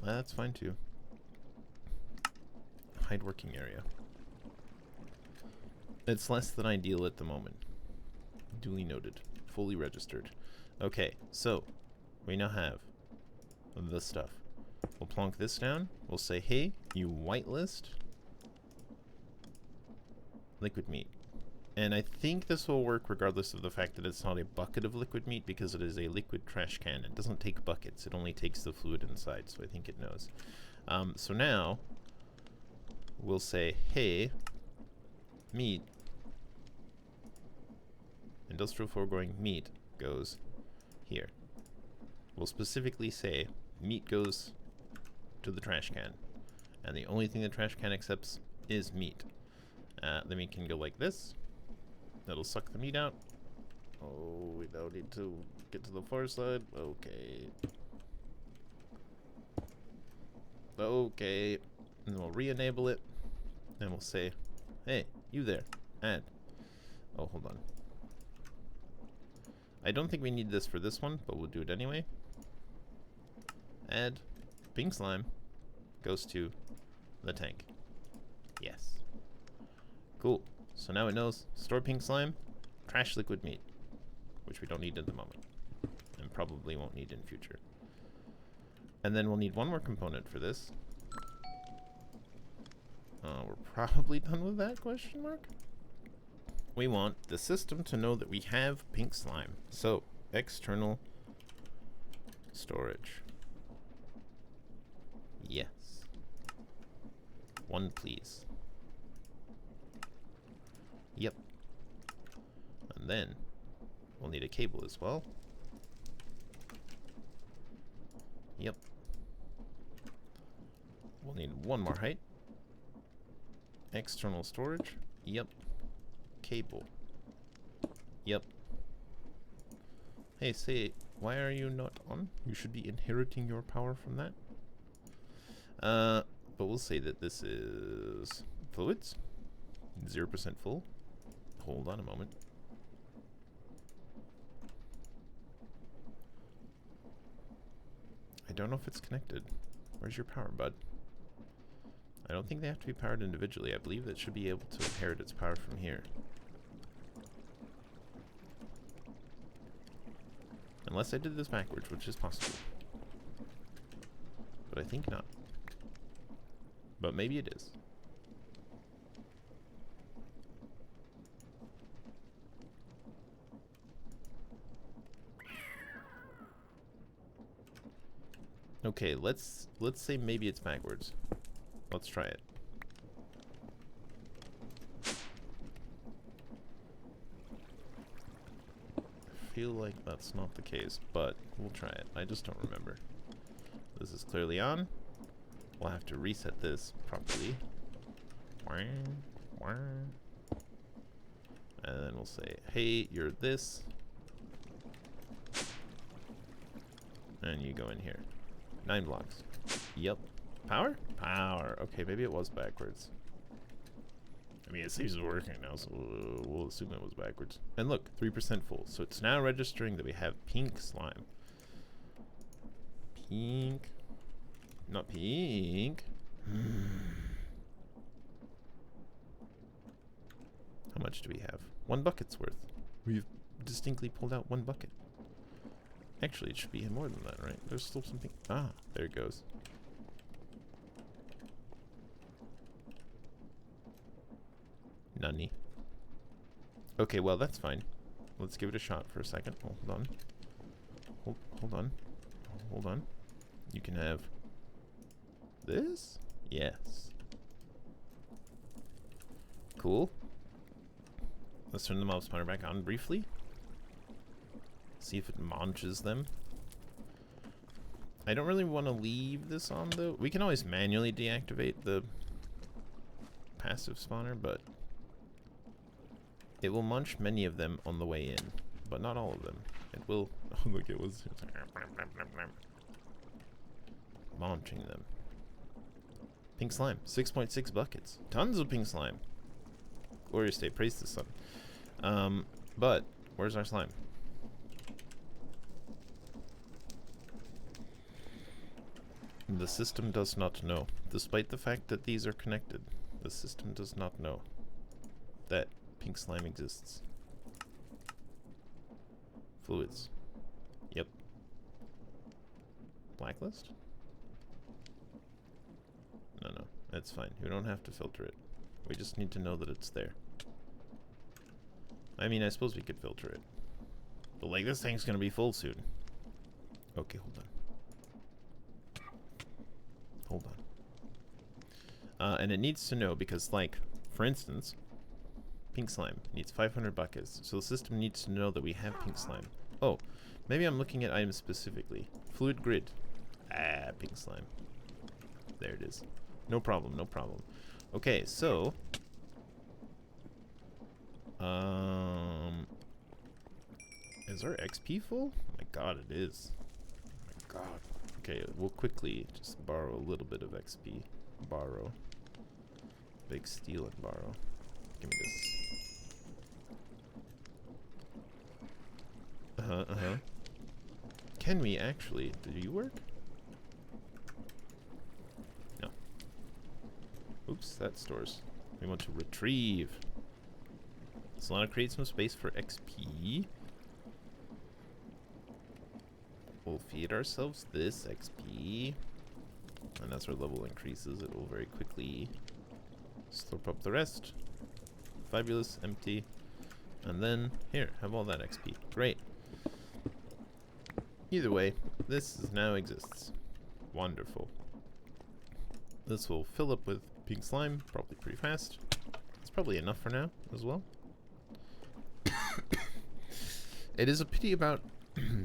That's fine too. Hide working area. It's less than ideal at the moment. Duly noted. Fully registered. Okay, so we now have the stuff. We'll plonk this down. We'll say, hey, you whitelist liquid meat. And I think this will work regardless of the fact that it's not a bucket of liquid meat, because it is a liquid trash can. It doesn't take buckets. It only takes the fluid inside, so I think it knows. So now we'll say, hey, meat, industrial foregoing meat goes here. We'll specifically say meat goes to the trash can, and the only thing the trash can accepts is meat. The meat can go like this. That'll suck the meat out. Oh, we now need to get to the far side. Okay. Okay. And we'll re-enable it. And we'll say, hey, you there, add. Oh, hold on. I don't think we need this for this one, but we'll do it anyway. Add pink slime goes to the tank. Yes. Cool. So now it knows store pink slime, trash liquid meat, which we don't need at the moment, and probably won't need in future. And then we'll need one more component for this. We're probably done with that, question mark? We want the system to know that we have pink slime. So, external storage. Yes. One, please. Yep. And then we'll need a cable as well. Yep. We'll need one more height. External storage. Yep. Cable. Yep. Hey, say, why are you not on? You should be inheriting your power from that. But we'll say that this is fluids. 0% full. Hold on a moment. I don't know if it's connected. Where's your power, bud? I don't think they have to be powered individually. I believe that should be able to inherit its power from here. Unless I did this backwards, which is possible. But I think not. But maybe it is. Okay, let's say maybe it's backwards. Let's try it. I feel like that's not the case, but we'll try it. I just don't remember. This is clearly on. We'll have to reset this properly. And then we'll say, hey, you're this. And you go in here. 9 blocks. Yep. Power? Power. Okay, maybe it was backwards. I mean, it seems to be working now, so we'll assume it was backwards. And look, 3% full. So it's now registering that we have pink slime. Pink. Not pink. How much do we have? 1 bucket's worth. We've distinctly pulled out 1 bucket. Actually, it should be more than that, right? There's still something. Ah, there it goes. Nunny. Okay, well, that's fine. Let's give it a shot for a second. Hold on. Hold on. hold on. You can have this? Yes. Cool. Let's turn the mob spawner back on briefly. See if it munches them. I don't really want to leave this on though. We can always manually deactivate the passive spawner, but it will munch many of them on the way in, but not all of them. It will. Oh, look, it was munching them. Pink slime, 6.6 buckets. Tons of pink slime. Glorious day, praise the sun. But where's our slime? The system does not know. Despite the fact that these are connected, the system does not know that pink slime exists. Fluids. Yep. Blacklist? No, that's fine. We don't have to filter it. We just need to know that it's there. I mean, I suppose we could filter it. But, like, this thing's gonna be full soon. Okay, hold on. Hold on. And it needs to know because, like, for instance, pink slime needs 500 buckets. So the system needs to know that we have pink slime. Oh, maybe I'm looking at items specifically. Fluid grid. Ah, pink slime. There it is. No problem, no problem. Okay, so is our XP full? Oh my god, it is. Oh my god. Okay, we'll quickly just borrow a little bit of XP. Borrow. Big steal and borrow. Give me this. Can we actually? Did you work? No. Oops, that stores. We want to retrieve. So I want to create some space for XP. We'll feed ourselves this XP. And as our level increases, it will very quickly slurp up the rest. Fabulous, empty. And then, here, have all that XP. Great. Either way, this now exists. Wonderful. This will fill up with pink slime, probably pretty fast. It's probably enough for now, as well. It is a pity about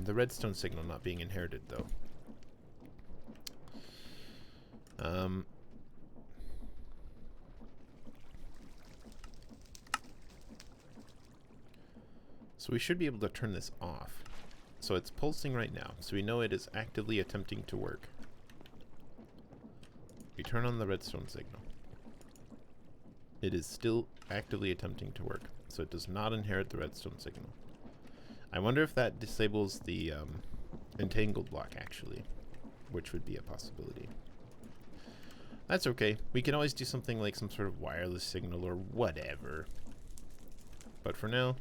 the redstone signal not being inherited, though. So we should be able to turn this off. So it's pulsing right now, so we know it is actively attempting to work. We turn on the redstone signal. It is still actively attempting to work, so it does not inherit the redstone signal. I wonder if that disables the entangled block, actually, which would be a possibility. That's okay. We can always do something like some sort of wireless signal or whatever. But for now,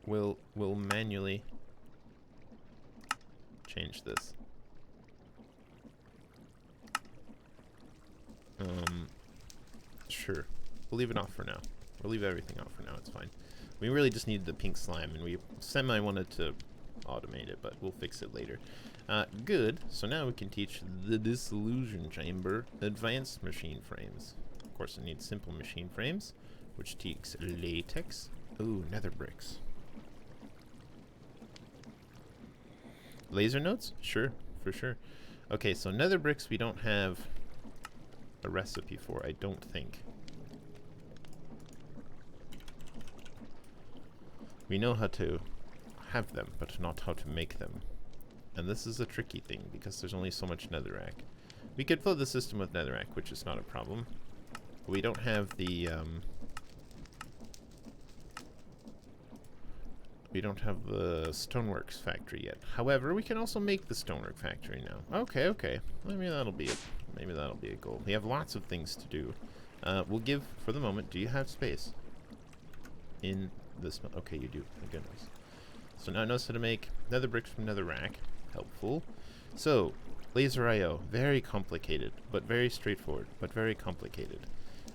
we'll manually change this. Sure. We'll leave it off for now. We'll leave everything off for now. It's fine. We really just need the pink slime, and we semi-wanted to automate it, but we'll fix it later. Good. So now we can teach the dissolution chamber advanced machine frames. Of course, it needs simple machine frames, which takes latex. Ooh, nether bricks. Laser nodes? Sure, for sure. Okay, so nether bricks we don't have a recipe for, I don't think. We know how to have them, but not how to make them. And this is a tricky thing, because there's only so much netherrack. We could flood the system with netherrack, which is not a problem. But we don't have the, we don't have the stoneworks factory yet. However, we can also make the stonework factory now. Okay, okay. Maybe that'll be it. Maybe that'll be a goal. We have lots of things to do. We'll give, for the moment, do you have space? In this, okay, you do. My goodness. So now it knows how to make nether bricks from netherrack. Helpful. So, laser IO. Very complicated, but very straightforward, but very complicated.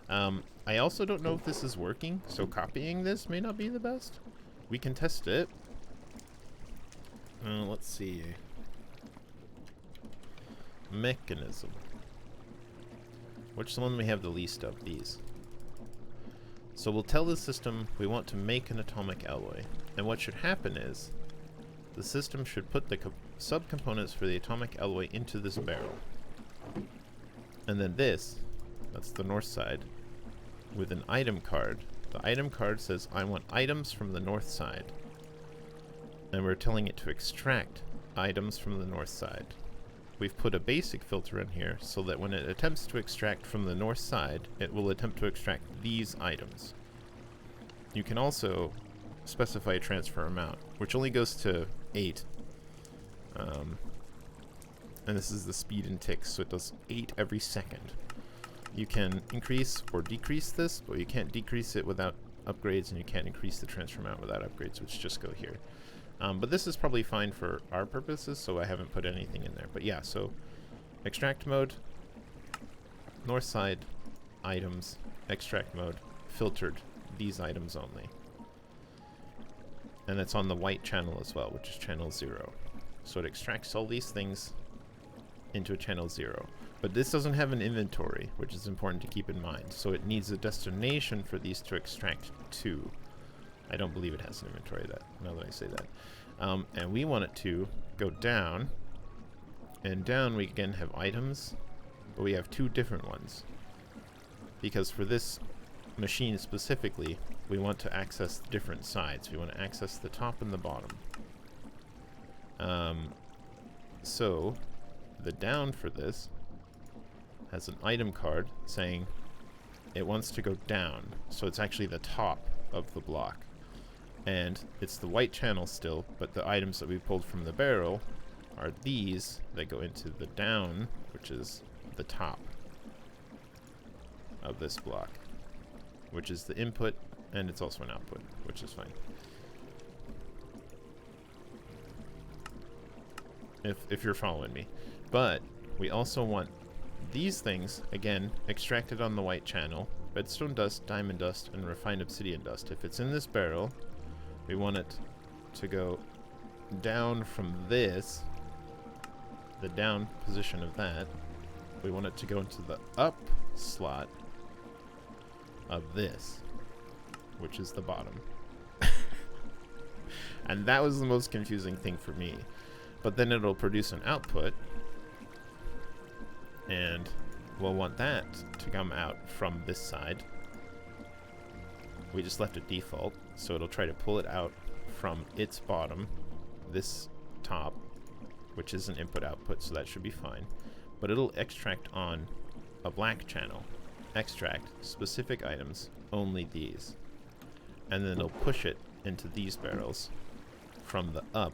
I also don't know if this is working, so copying this may not be the best. We can test it. Let's see. Mechanism. Which is the one we have the least of? These. So we'll tell the system we want to make an atomic alloy. And what should happen is the system should put the subcomponents for the atomic alloy into this barrel. And then this, that's the north side, with an item card. The item card says, I want items from the north side. And we're telling it to extract items from the north side. We've put a basic filter in here so that when it attempts to extract from the north side, it will attempt to extract these items. You can also specify a transfer amount, which only goes to 8. And this is the speed and ticks, so it does 8 every second. You can increase or decrease this, but you can't decrease it without upgrades, and you can't increase the transfer amount without upgrades, which just go here. But this is probably fine for our purposes, so I haven't put anything in there. But yeah, so extract mode, north side, items, extract mode, filtered, these items only. And it's on the white channel as well, which is channel 0. So it extracts all these things into a channel 0. But this doesn't have an inventory, which is important to keep in mind. So it needs a destination for these to extract to. I don't believe it has an inventory now that I say that. And we want it to go down. And down we again have items, but we have 2 different ones. Because for this machine specifically, we want to access the different sides. We want to access the top and the bottom. So the down for this has an item card saying it wants to go down. So it's actually the top of the block. And it's the white channel still, but the items that we pulled from the barrel are these that go into the down, which is the top of this block, which is the input, and it's also an output, which is fine. If you're following me. But we also want these things, again, extracted on the white channel, redstone dust, diamond dust, and refined obsidian dust. If it's in this barrel, we want it to go down from this, the down position of that. We want it to go into the up slot of this, which is the bottom. And that was the most confusing thing for me. But then it'll produce an output, and we'll want that to come out from this side. We just left it default, so it'll try to pull it out from its bottom, this top, which is an input-output, so that should be fine. But it'll extract on a black channel. Extract specific items, only these. And then it'll push it into these barrels from the up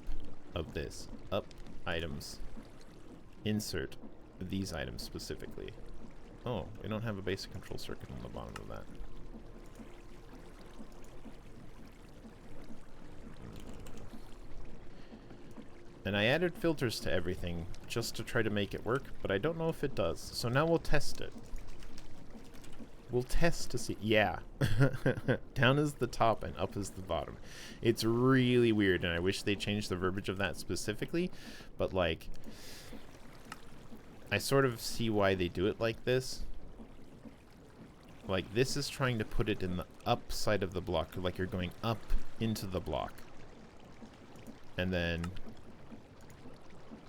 of this. Up items. Insert these items specifically. Oh, we don't have a basic control circuit on the bottom of that. And I added filters to everything just to try to make it work, but I don't know if it does. So now we'll test it. We'll test to see. Yeah. Down is the top and up is the bottom. It's really weird, and I wish they changed the verbiage of that specifically, but like, I sort of see why they do it like this. Like, this is trying to put it in the up side of the block, like you're going up into the block. And then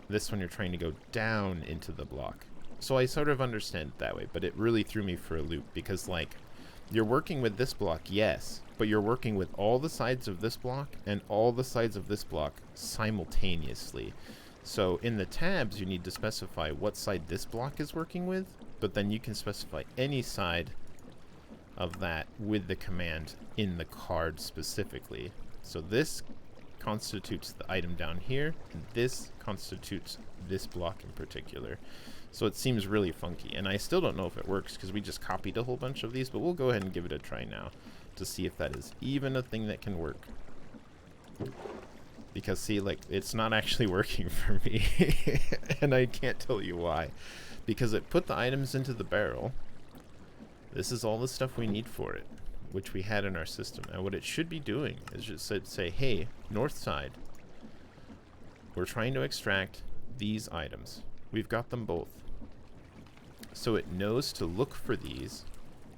this one you're trying to go down into the block. So I sort of understand it that way, but it really threw me for a loop because, like, you're working with this block, yes, but you're working with all the sides of this block and all the sides of this block simultaneously. So in the tabs, you need to specify what side this block is working with, but then you can specify any side of that with the command in the card specifically. So this constitutes the item down here, and this constitutes this block in particular. So it seems really funky, and I still don't know if it works because we just copied a whole bunch of these, but we'll go ahead and give it a try now to see if that is even a thing that can work. Because see, like, it's not actually working for me, and I can't tell you why. Because it put the items into the barrel. This is all the stuff we need for it, which we had in our system. And what it should be doing is just say, hey, north side, we're trying to extract these items. We've got them both. So it knows to look for these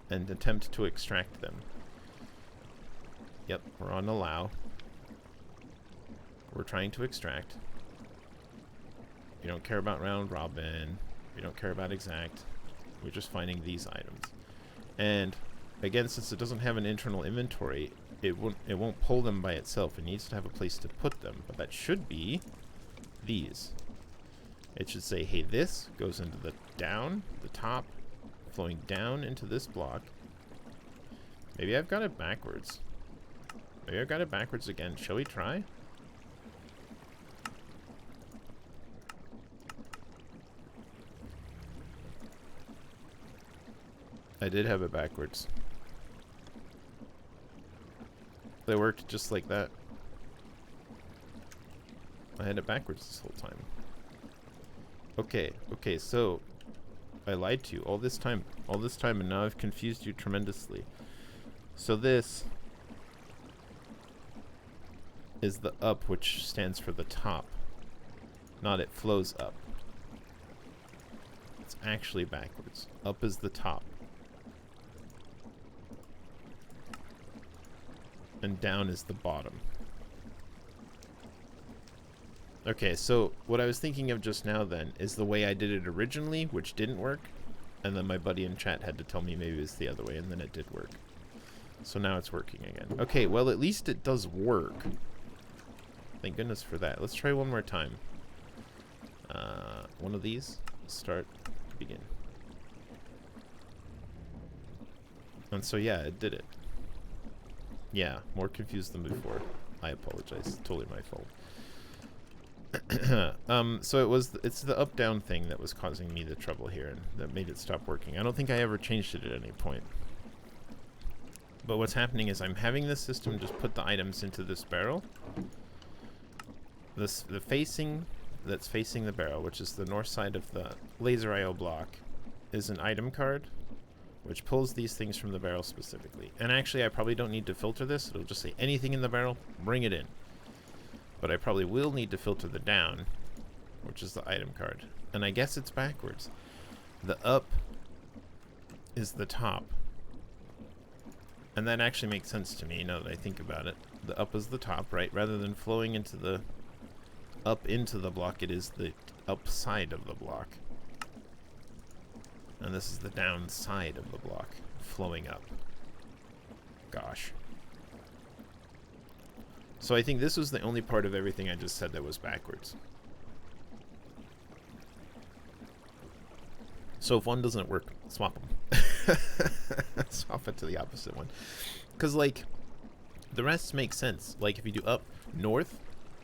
and attempt to extract them. Yep, we're on allow. We're trying to extract. We don't care about round robin. We don't care about exact. We're just finding these items. And again, since it doesn't have an internal inventory, it won't pull them by itself. It needs to have a place to put them. But that should be these. It should say, hey, this goes into the down, the top, flowing down into this block. Maybe I've got it backwards. Maybe I've got it backwards again. Shall we try? I did have it backwards. They worked just like that. I had it backwards this whole time. Okay, okay, so I lied to you all this time, and now I've confused you tremendously. So this is the up, which stands for the top, not it flows up. It's actually backwards. Up is the top. And down is the bottom. Okay, so what I was thinking of just now then is the way I did it originally, which didn't work, and then my buddy in chat had to tell me maybe it's the other way, and then it did work. So now it's working again. Okay, well at least it does work. Thank goodness for that. Let's try one more time. One of these. Start. Begin. And so yeah, it did it. Yeah, more confused than before. I apologize. Totally my fault. So it's the up-down thing that was causing me the trouble here, and that made it stop working. I don't think I ever changed it at any point. But what's happening is I'm having this system just put the items into this barrel. The facing that's facing the barrel, which is the north side of the laser IO block, is an item card, which pulls these things from the barrel specifically. And actually, I probably don't need to filter this. It'll just say anything in the barrel, bring it in. But I probably will need to filter the down, which is the item card. And I guess it's backwards. The up is the top. And that actually makes sense to me now that I think about it. The up is the top, right? Rather than flowing into the up into the block, it is the upside of the block. And this is the downside of the block, flowing up. Gosh. So I think this was the only part of everything I just said that was backwards. So if one doesn't work, swap them. Swap it to the opposite one. Because, like, the rest makes sense. Like, if you do up, north,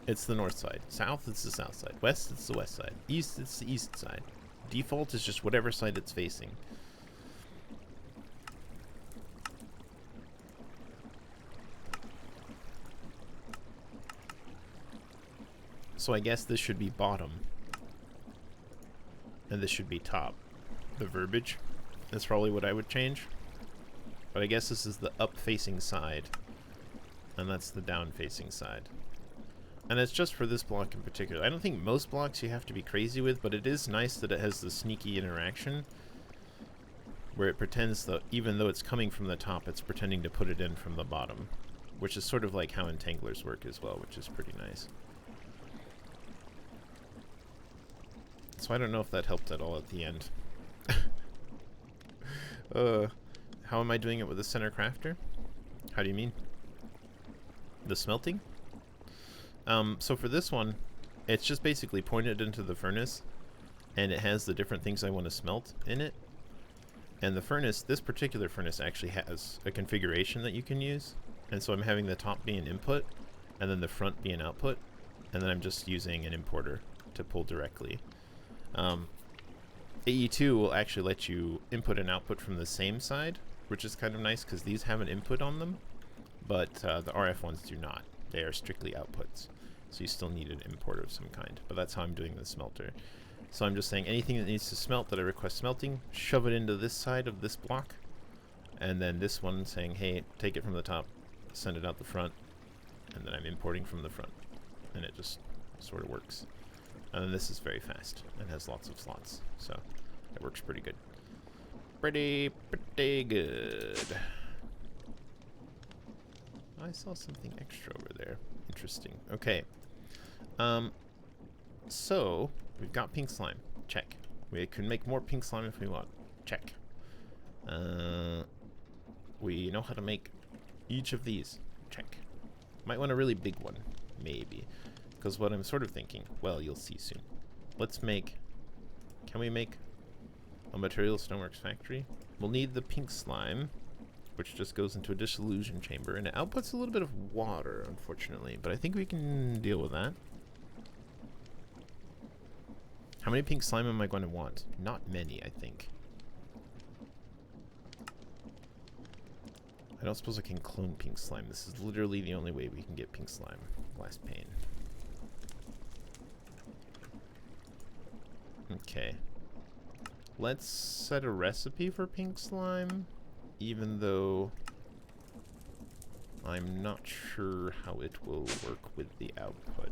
it's the north side. South, it's the south side. West, it's the west side. East, it's the east side. Default is just whatever side it's facing. So I guess this should be bottom. And this should be top. The verbiage. That's probably what I would change. But I guess this is the up-facing side. And that's the down-facing side. And it's just for this block in particular. I don't think most blocks you have to be crazy with, but it is nice that it has the sneaky interaction where it pretends that even though it's coming from the top, it's pretending to put it in from the bottom. Which is sort of like how entanglers work as well, which is pretty nice. So I don't know if that helped at all at the end. How am I doing it with the center crafter? How do you mean? The smelting? So for this one, it's just basically pointed into the furnace, and it has the different things I want to smelt in it. And the furnace, this particular furnace actually has a configuration that you can use. And so I'm having the top be an input, and then the front be an output, and then I'm just using an importer to pull directly. AE2 will actually let you input and output from the same side, which is kind of nice because these have an input on them, but the RF ones do not. They are strictly outputs. So you still need an importer of some kind, but that's how I'm doing the smelter. So I'm just saying anything that needs to smelt that I request smelting, shove it into this side of this block, and then this one saying, hey, take it from the top, send it out the front, and then I'm importing from the front. And it just sort of works. And this is very fast and has lots of slots, so it works pretty good. Pretty good. I saw something extra over there. Interesting. Okay. So we've got pink slime. Check. We can make more pink slime if we want. Check. We know how to make each of these. Check. Might want a really big one. Maybe. Because what I'm sort of thinking, well, you'll see soon. Let's make... Can we make a material stoneworks factory? We'll need the pink slime, which just goes into a dissolution chamber, and it outputs a little bit of water, unfortunately. But I think we can deal with that. How many pink slime am I going to want? Not many, I think. I don't suppose I can clone pink slime. This is literally the only way we can get pink slime. Last pane. Okay. Let's set a recipe for pink slime, even though I'm not sure how it will work with the output.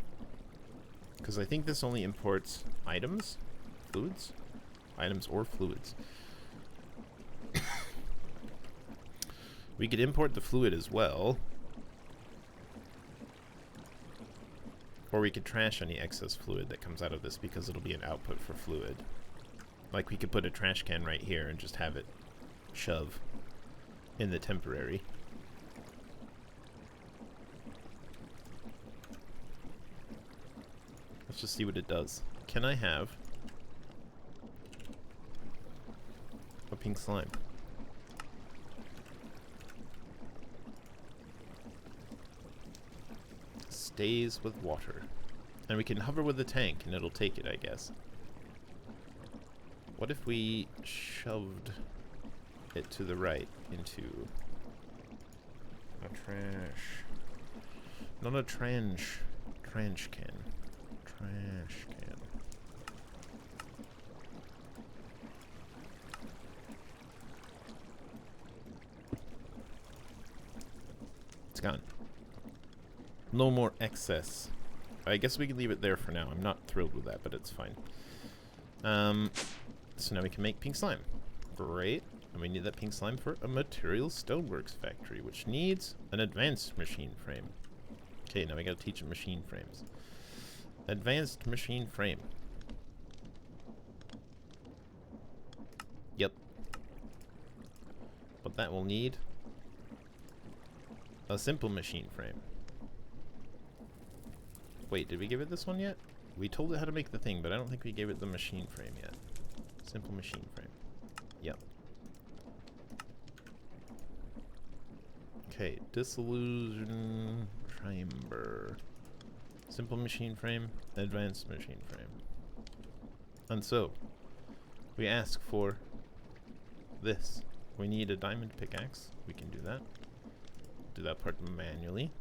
Because I think this only imports items, fluids, items or fluids. We could import the fluid as well. Or we could trash any excess fluid that comes out of this because it'll be an output for fluid. Like we could put a trash can right here and just have it shove in the temporary. Let's just see what it does. Can I have a pink slime? Stays with water. And we can hover with the tank and it'll take it, I guess. What if we shoved it to the right into a trash? Not a tranche. Trash can. Trash can. It's gone. No more excess. I guess we can leave it there for now. I'm not thrilled with that, but it's fine. So now we can make pink slime. Great. And we need that pink slime for a material stoneworks factory, which needs an advanced machine frame. Okay, now we gotta teach it machine frames. Advanced machine frame. Yep. But that will need a simple machine frame. Wait, did we give it this one yet? We told it how to make the thing, but I don't think we gave it the machine frame yet. Simple machine frame. Yep. Okay, dissolution chamber. Simple machine frame, advanced machine frame. And so, we ask for this. We need a diamond pickaxe. We can do that. Do that part manually.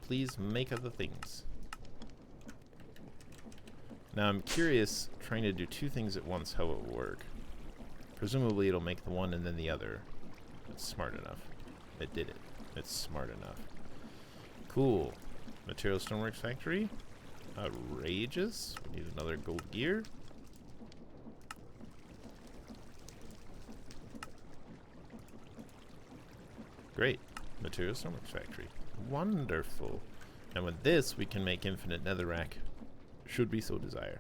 Please make other things. Now I'm curious, trying to do two things at once, how it will work. Presumably it'll make the one and then the other. It's smart enough. It did it. It's smart enough. Cool. Material Stoneworks Factory. Outrageous. We need another gold gear. Great. Material Stoneworks Factory. Wonderful. And with this, we can make infinite netherrack, should we so desire.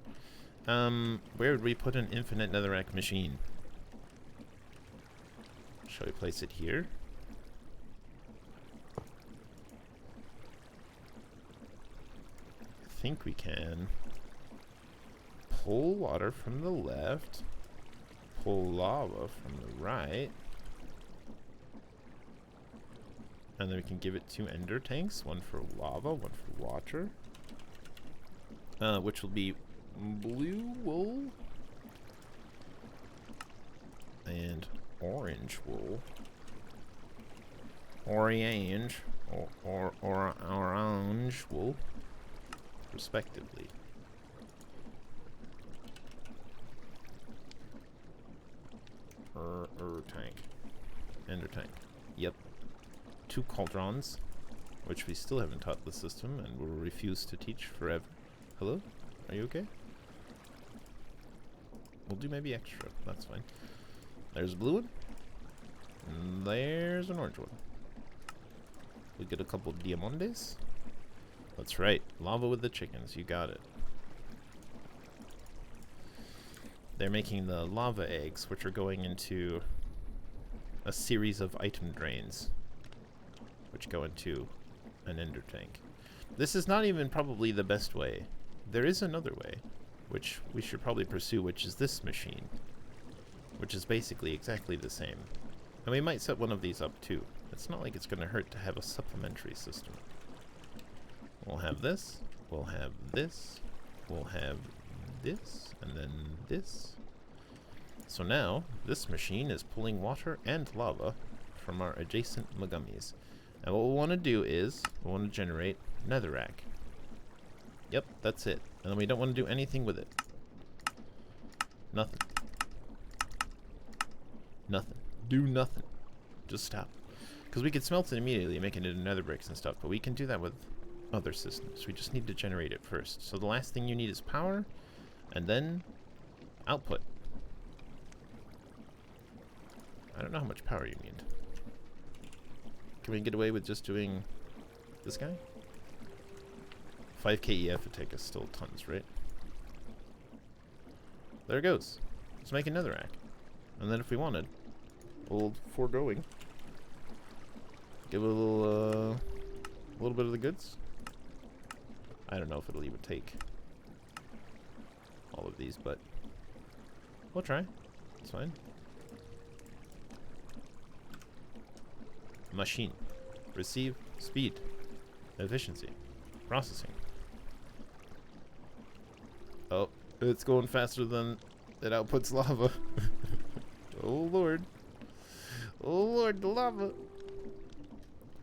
Where would we put an infinite netherrack machine? Shall we place it here? I think we can pull water from the left, pull lava from the right, and then we can give it two ender tanks, one for lava, one for water, which will be blue wool and orange wool, orange or orange wool, respectively. Tank, ender tank. Yep. Two cauldrons. which we still haven't taught the system and will refuse to teach forever. Hello? Are you okay? We'll do maybe extra. That's fine. There's a blue one. And there's an orange one. We get a couple diamondes. That's right. Lava with the chickens. You got it. They're making the lava eggs, which are going into a series of item drains, which go into an ender tank. This is not even probably the best way. There is another way, which we should probably pursue, which is this machine, which is basically exactly the same. And we might set one of these up too. It's not like it's going to hurt to have a supplementary system. We'll have this, we'll have this, we'll have this, and then this. So now, this machine is pulling water and lava from our adjacent Megumis. And what we want to do is, we want to generate netherrack. Yep, that's it. And then we don't want to do anything with it. Nothing. Nothing. Do nothing. Just stop. Because we could smelt it immediately, making it into nether bricks and stuff, but we can do that with other systems. We just need to generate it first. So the last thing you need is power, and then output. I don't know how much power you need. Can we get away with just doing this guy? 5 KEF would take us still tons, right? There it goes. Let's make another rack. And then if we wanted, old foregoing, give it a little bit of the goods. I don't know if it'll even take all of these, but we'll try. It's fine. Machine. Receive. Speed. Efficiency. Processing. Oh, it's going faster than it outputs lava. Oh lord. Oh lord, the lava.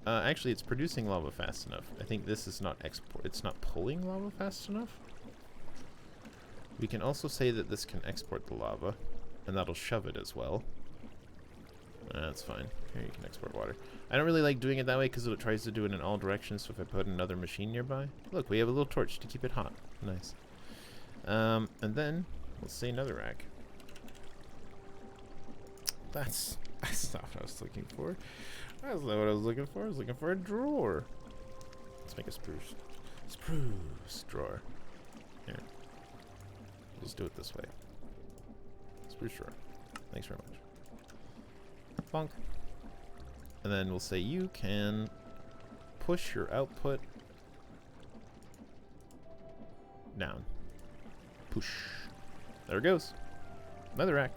Actually, it's producing lava fast enough. I think this is not it's not pulling lava fast enough. We can also say that this can export the lava, and that'll shove it as well. That's fine. Here, you can export water. I don't really like doing it that way because it tries to do it in all directions, so if I put another machine nearby... Look, we have a little torch to keep it hot. Nice. And then, let's say another rack. That's not what I was looking for. That's not what I was looking for. I was looking for a drawer. Let's make a spruce drawer. Here. Let's do it this way. Spruce drawer. Thanks very much. Bonk. And then we'll say you can push your output down. Push. There it goes. Another rack.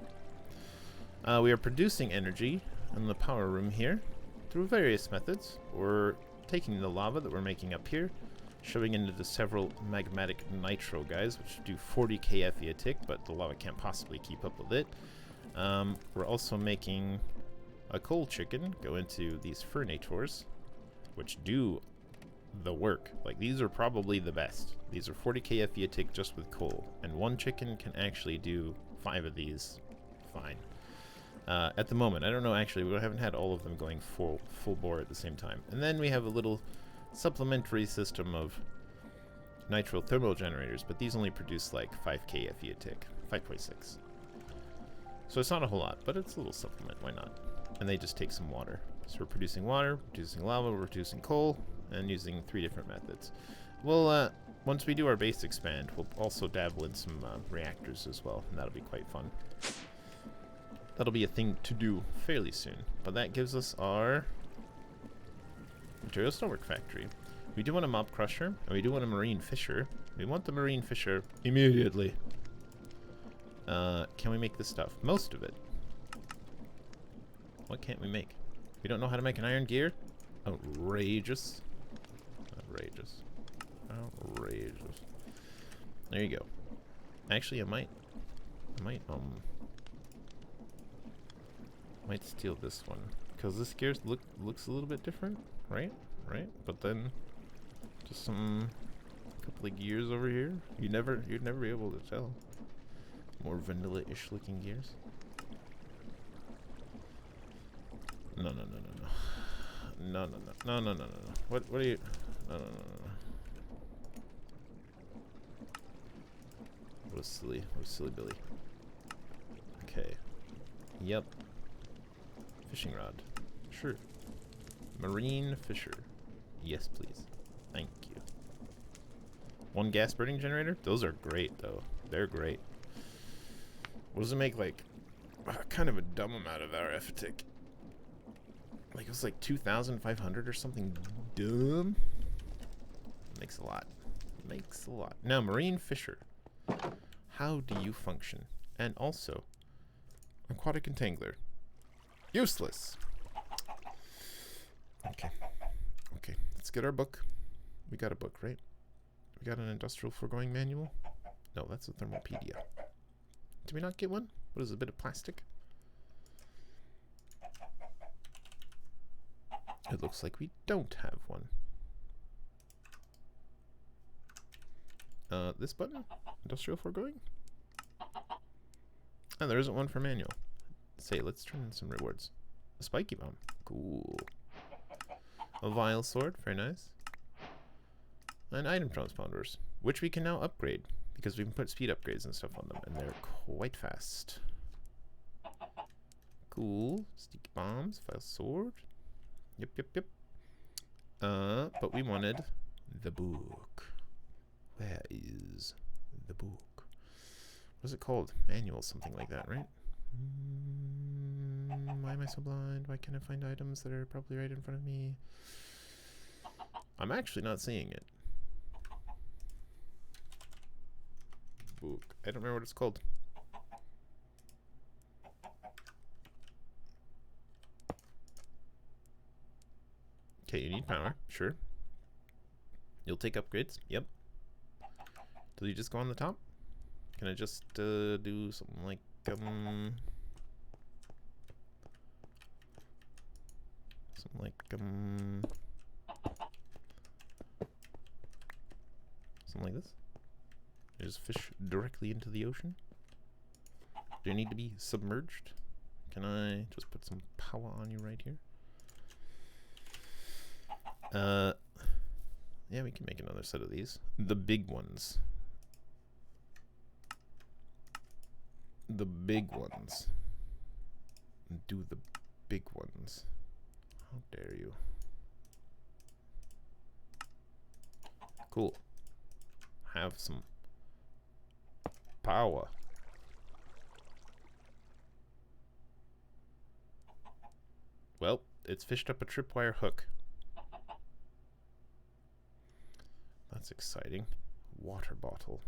We are producing energy in the power room here through various methods. We're taking the lava that we're making up here, shoving it into several magmatic nitro guys, which do 40 kFE a tick, but the lava can't possibly keep up with it. We're also making a coal chicken go into these furnators, which do the work. Like, these are probably the best. These are 40 kFE a tick just with coal, and one chicken can actually do 5 of these fine. At the moment, I don't know, actually, we haven't had all of them going full bore at the same time. And then we have a little supplementary system of nitro thermal generators, but these only produce like 5 kFE a tick, 5.6. So it's not a whole lot, but it's a little supplement, why not? And they just take some water. So we're producing water, producing lava, we're producing coal, and using 3 different methods. We'll, once we do our base expand, we'll also dabble in some reactors as well, and that'll be quite fun. That'll be a thing to do fairly soon. But that gives us our material stonework factory. We do want a mob crusher, and we do want a marine fisher. We want the marine fisher immediately. Can we make this stuff? Most of it. What can't we make? We don't know how to make an iron gear? Outrageous. Outrageous. Outrageous. There you go. Actually, I might steal this one, because this gear looks a little bit different, right? But then just a couple of gears over here. You'd never be able to tell. More vanilla-ish looking gears. No. No, no, no. No, no, no, no, no. What are you... No, no, no, no. What a silly Billy. Okay. Yep. Fishing rod. Sure. Marine fisher. Yes, please. Thank you. 1 gas burning generator? Those are great, though. They're great. What does it make, like, kind of a dumb amount of arithmetic? Like, it was like 2,500 or something dumb? Makes a lot. Makes a lot. Now, marine fisher. How do you function? And also, aquatic entangler. Useless. Okay. Okay. Let's get our book. We got a book, right? We got an industrial foregoing manual? No, that's a thermopedia. Did we not get one? What is it, a bit of plastic? It looks like we don't have one. This button? Industrial foregoing? Oh, there isn't one for manual. Say, let's turn in some rewards. A spiky bomb. Cool. A vile sword. Very nice. And item transponders, which we can now upgrade because we can put speed upgrades and stuff on them, and they're quite fast. Cool. Sticky bombs. Vile sword. Yep, yep, yep. But we wanted the book. Where is the book? What is it called? Manual, something like that, right? Why am I so blind? Why can't I find items that are probably right in front of me? I'm actually not seeing it. Book. I don't remember what it's called. Okay, you need power. Sure. You'll take upgrades. Yep. Do you just go on the top? Can I just do something like something like this? You just fish directly into the ocean? Do you need to be submerged? Can I just put some power on you right here? Yeah, we can make another set of these. The big ones. The big ones. Do the big ones. How dare you? Cool. Have some power. Well, it's fished up a tripwire hook. That's exciting. Water bottle.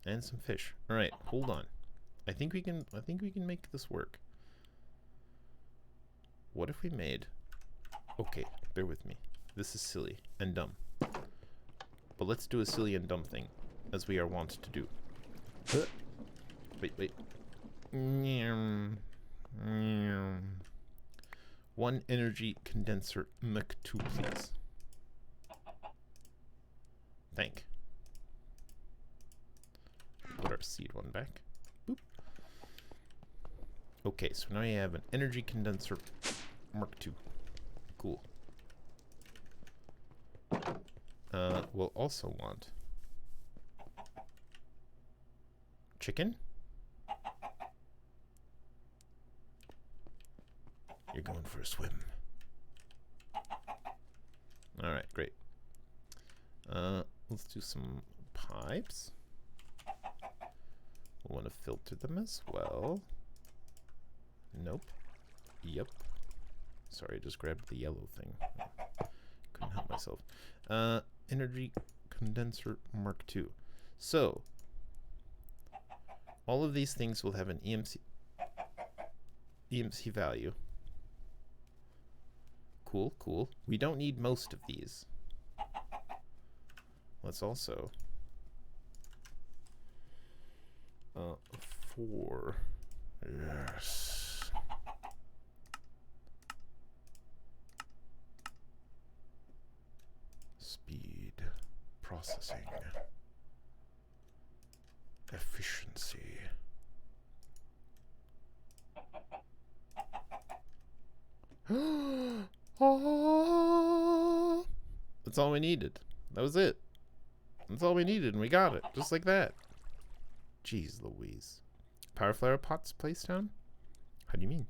And some fish. All right, hold on. I think we can make this work. What if we made... Okay, bear with me. This is silly and dumb. But let's do a silly and dumb thing, as we are wont to do. Wait. 1 energy condenser Mach 2, please. Thank. Put our seed one back. Boop. Okay, so now you have an energy condenser Mark II. Cool. We'll also want chicken. You're going for a swim. Alright, great. Let's do some pipes. We'll want to filter them as well. Nope. Yep. Sorry, I just grabbed the yellow thing. Couldn't help myself. Energy condenser Mark II. So, all of these things will have an EMC value. Cool, cool. We don't need most of these. Let's also... 4. Yes. Speed. Processing. Efficiency. Oh, that's all we needed. That was it. That's all we needed, and we got it. Just like that. Jeez Louise. Power flower pots placed down? How do you mean?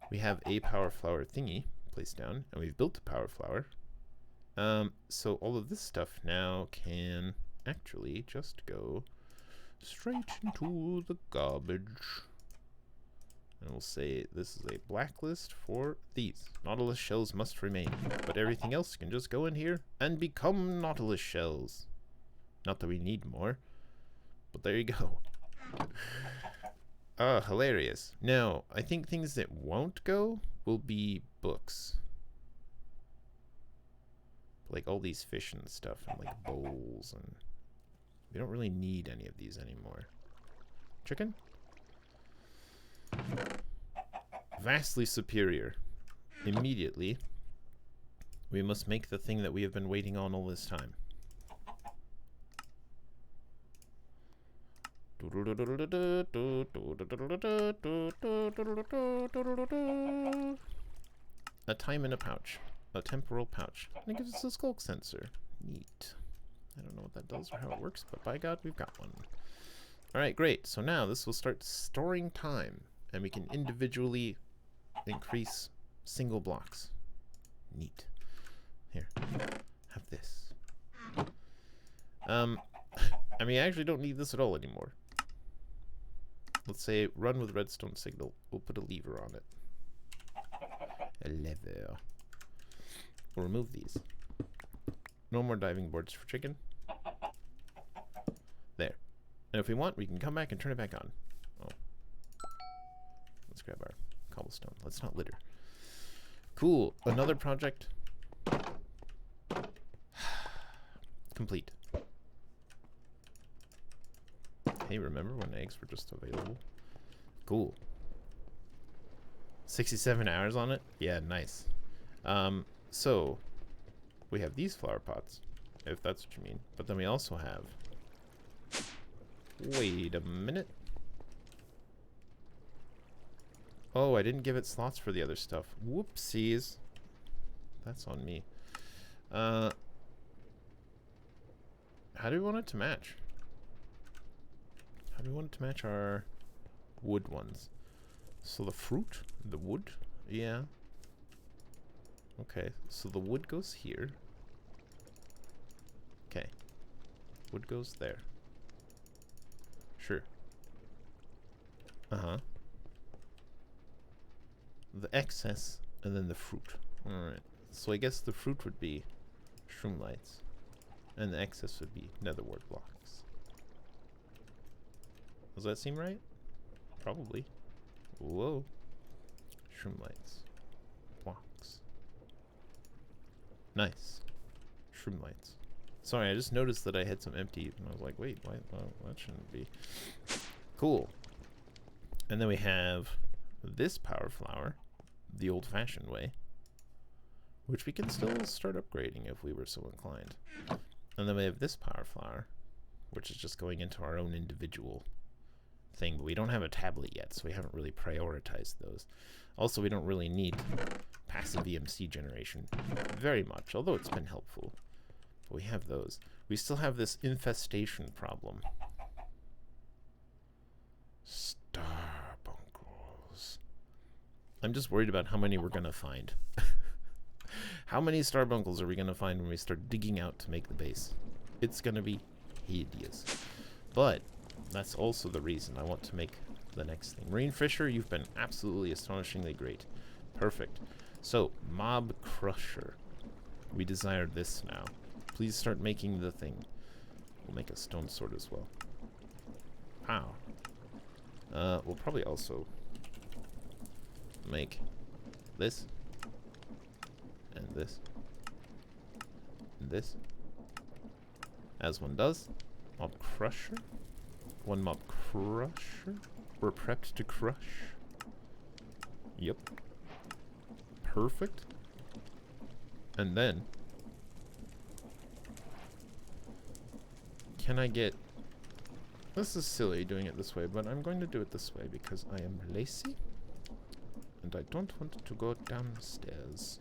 We have a power flower thingy placed down, and we've built a power flower. So all of this stuff now can actually just go straight into the garbage. And we'll say this is a blacklist for these. Nautilus shells must remain, but everything else can just go in here and become Nautilus shells. Not that we need more, but there you go. Hilarious. Now, I think things that won't go will be books. Like all these fish and stuff, and like bowls, and we don't really need any of these anymore. Chicken? Vastly superior. Immediately, we must make the thing that we have been waiting on all this time. A time in a pouch. A temporal pouch. And it gives us a skulk sensor. Neat. I don't know what that does or how it works, but by God, we've got one. Alright, great. So now this will start storing time, and we can individually increase single blocks. Neat. Here. Have this. I mean, I actually don't need this at all anymore. Let's say run with redstone signal. We'll put a lever on it. A lever. We'll remove these. No more diving boards for chicken. There. And if we want, we can come back and turn it back on. Oh. Let's grab our cobblestone. Let's not litter. Cool. Another project. Complete. Hey, remember when eggs were just available? Cool. 67 hours on it? Yeah, nice. So, we have these flower pots, if that's what you mean. But then we also have... Wait a minute. Oh, I didn't give it slots for the other stuff. Whoopsies. That's on me. How do we want it to match? How do we want it to match our wood ones? So the fruit, the wood, yeah. Okay, so the wood goes here. Okay, wood goes there. Sure. Uh-huh. The excess, and then the fruit. Alright, so I guess the fruit would be shroom lights, and the excess would be nether wart blocks. Does that seem right? Probably. Whoa. Shroom lights. Blocks. Nice. Shroom lights. Sorry, I just noticed that I had some empty, and I was like, wait, why, well, that shouldn't be. Cool. And then we have this power flower, the old-fashioned way, which we can still start upgrading if we were so inclined. And then we have this power flower, which is just going into our own individual thing, but we don't have a tablet yet, so we haven't really prioritized those. Also, we don't really need passive EMC generation very much, although it's been helpful. But we have those. We still have this infestation problem. Starbunkles. I'm just worried about how many we're gonna find. How many starbunkles are we gonna find when we start digging out to make the base? It's gonna be hideous. But that's also the reason I want to make the next thing. Marine Fisher, you've been absolutely astonishingly great. Perfect. So, Mob Crusher. We desire this now. Please start making the thing. We'll make a stone sword as well. Wow. We'll probably also make this. And this. And this. As one does. Mob Crusher. One mob crusher. We're prepped to crush. Yep. Perfect. And then can I get... This is silly doing it this way, but I'm going to do it this way because I am lazy. and I don't want to go downstairs.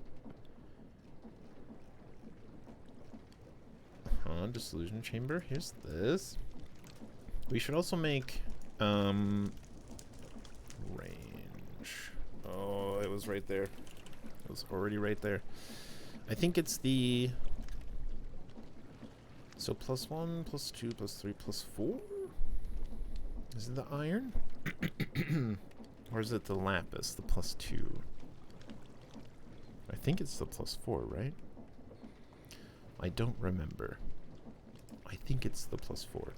Dissolution chamber. Here's this. We should also make range. Oh, it was right there. It was already right there. I think it's the... So +1, +2, +3, +4? Is it the iron? Or is it the lapis, the +2? I think it's the +4, right? I don't remember. I think it's the +4.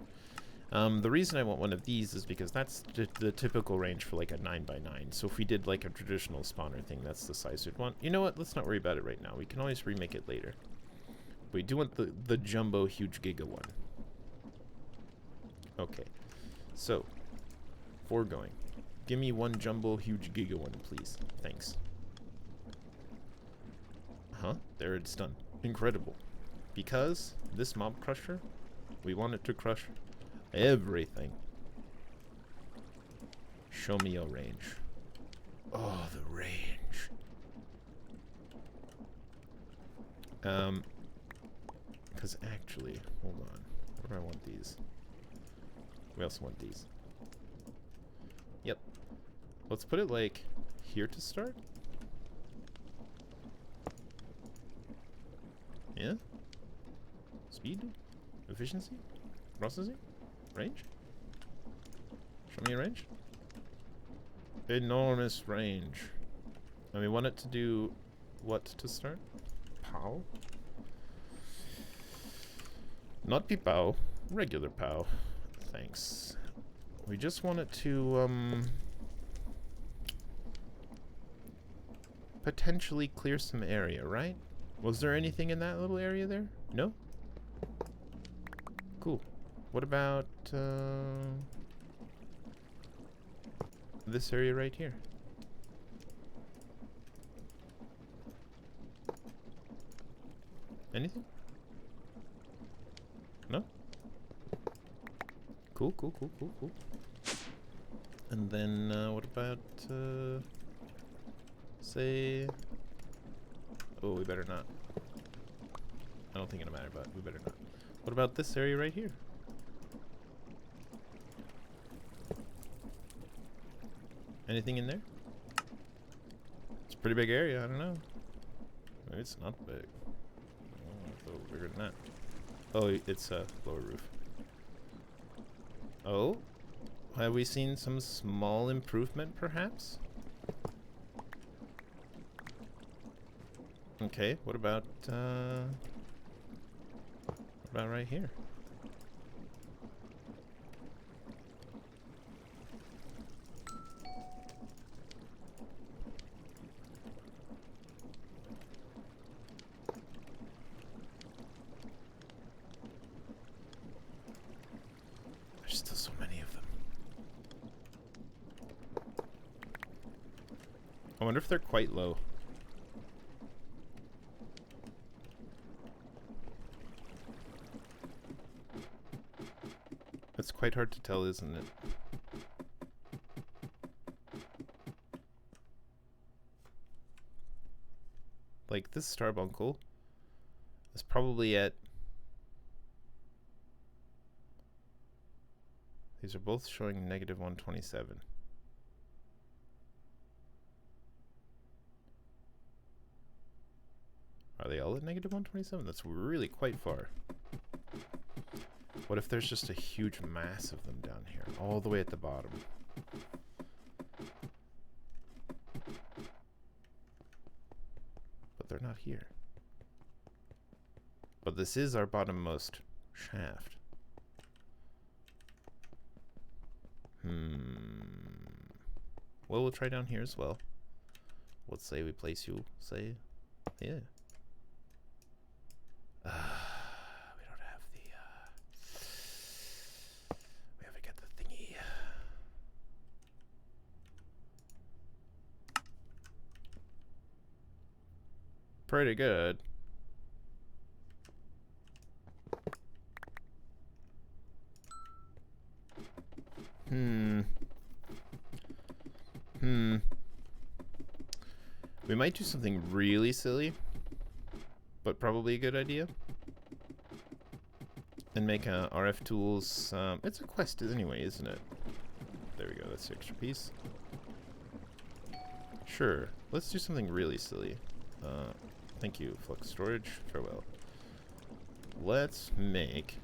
The reason I want one of these is because that's the typical range for like a 9x9. So if we did like a traditional spawner thing, that's the size we'd want. You know what? Let's not worry about it right now. We can always remake it later. We do want the jumbo huge giga one. Okay. So, foregoing. Give me one jumbo huge giga one, please. Thanks. There it's done. Incredible. Because this mob crusher, we want it to crush everything. Show me your range. Oh, the range. Because actually, hold on. Where do I want these? We also want these. Yep. Let's put it like here to start. Yeah? Speed? Efficiency? Processing? Range? Show me a range. Enormous range. And we want it to do what to start? POW? Not POW. Regular POW. Thanks. We just want it to, potentially clear some area, right? Was there anything in that little area there? No? Cool. What about, this area right here? Anything? No? Cool, cool, cool, cool, cool. And then, what about, say... Oh, we better not. I don't think it'll matter, but we better not. What about this area right here? Anything in there? It's a pretty big area, I don't know. Maybe it's not big. Oh, it's a little bigger than that. Oh, it's a lower roof. Oh? Have we seen some small improvement, perhaps? Okay, what about right here? There's still so many of them. I wonder if they're quite low. It's quite hard to tell, isn't it? Like, this Starbuncle is probably at... These are both showing negative 127. Are they all at negative 127? That's really quite far. What if there's just a huge mass of them down here, all the way at the bottom? But they're not here. But this is our bottommost shaft. Well, we'll try down here as well. Let's say we place you, say, yeah. We don't have the, we have to get the thingy. Pretty good. We might do something really silly, but probably a good idea. And make a RF tools. It's a quest anyway, isn't it? There we go. That's the extra piece. Sure. Let's do something really silly. Thank you, Flux Storage. Farewell. Let's make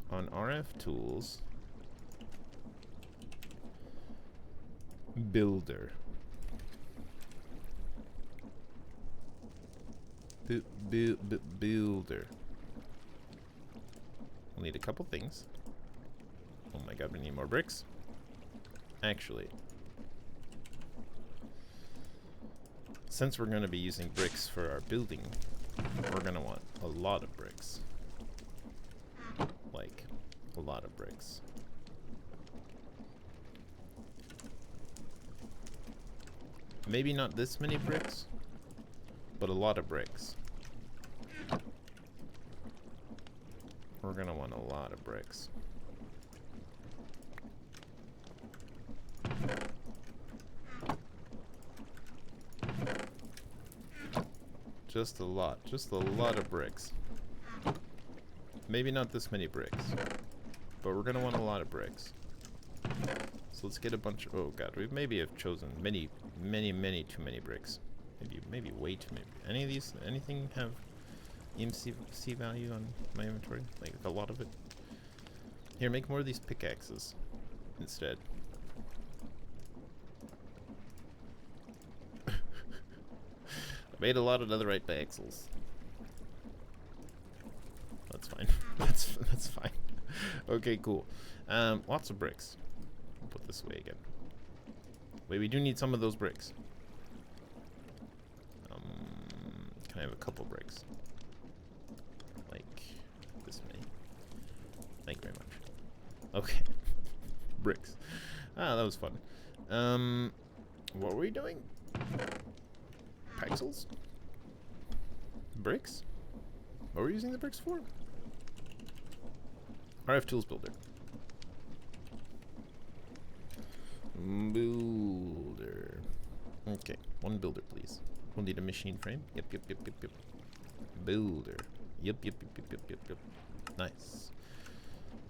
on RF tools builder. Builder. We'll need a couple things. Oh my god, we need more bricks. Actually, since we're going to be using bricks for our building, we're going to want a lot of bricks. Like, a lot of bricks. Maybe not this many bricks, but a lot of bricks. We're gonna want a lot of bricks. Just a lot of bricks. Maybe not this many bricks, but we're gonna want a lot of bricks. So let's get a bunch of, oh god, we maybe have chosen many too many bricks. Maybe way too many. Anything have EMC value on my inventory? Like a lot of it? Here, make more of these pickaxes instead. I made a lot of netherite pixels. That's fine. that's fine. Okay, cool. Lots of bricks. I'll put this away again. Wait, we do need some of those bricks. Can I have a couple bricks? Like this many. Thank you very much. Okay. Bricks. Ah, that was fun. What were we doing? Pixels? Bricks? What were we using the bricks for? RF Tools Builder. Builder. Okay, one builder, please. We'll need a machine frame. Yep. Builder. Yep. Nice.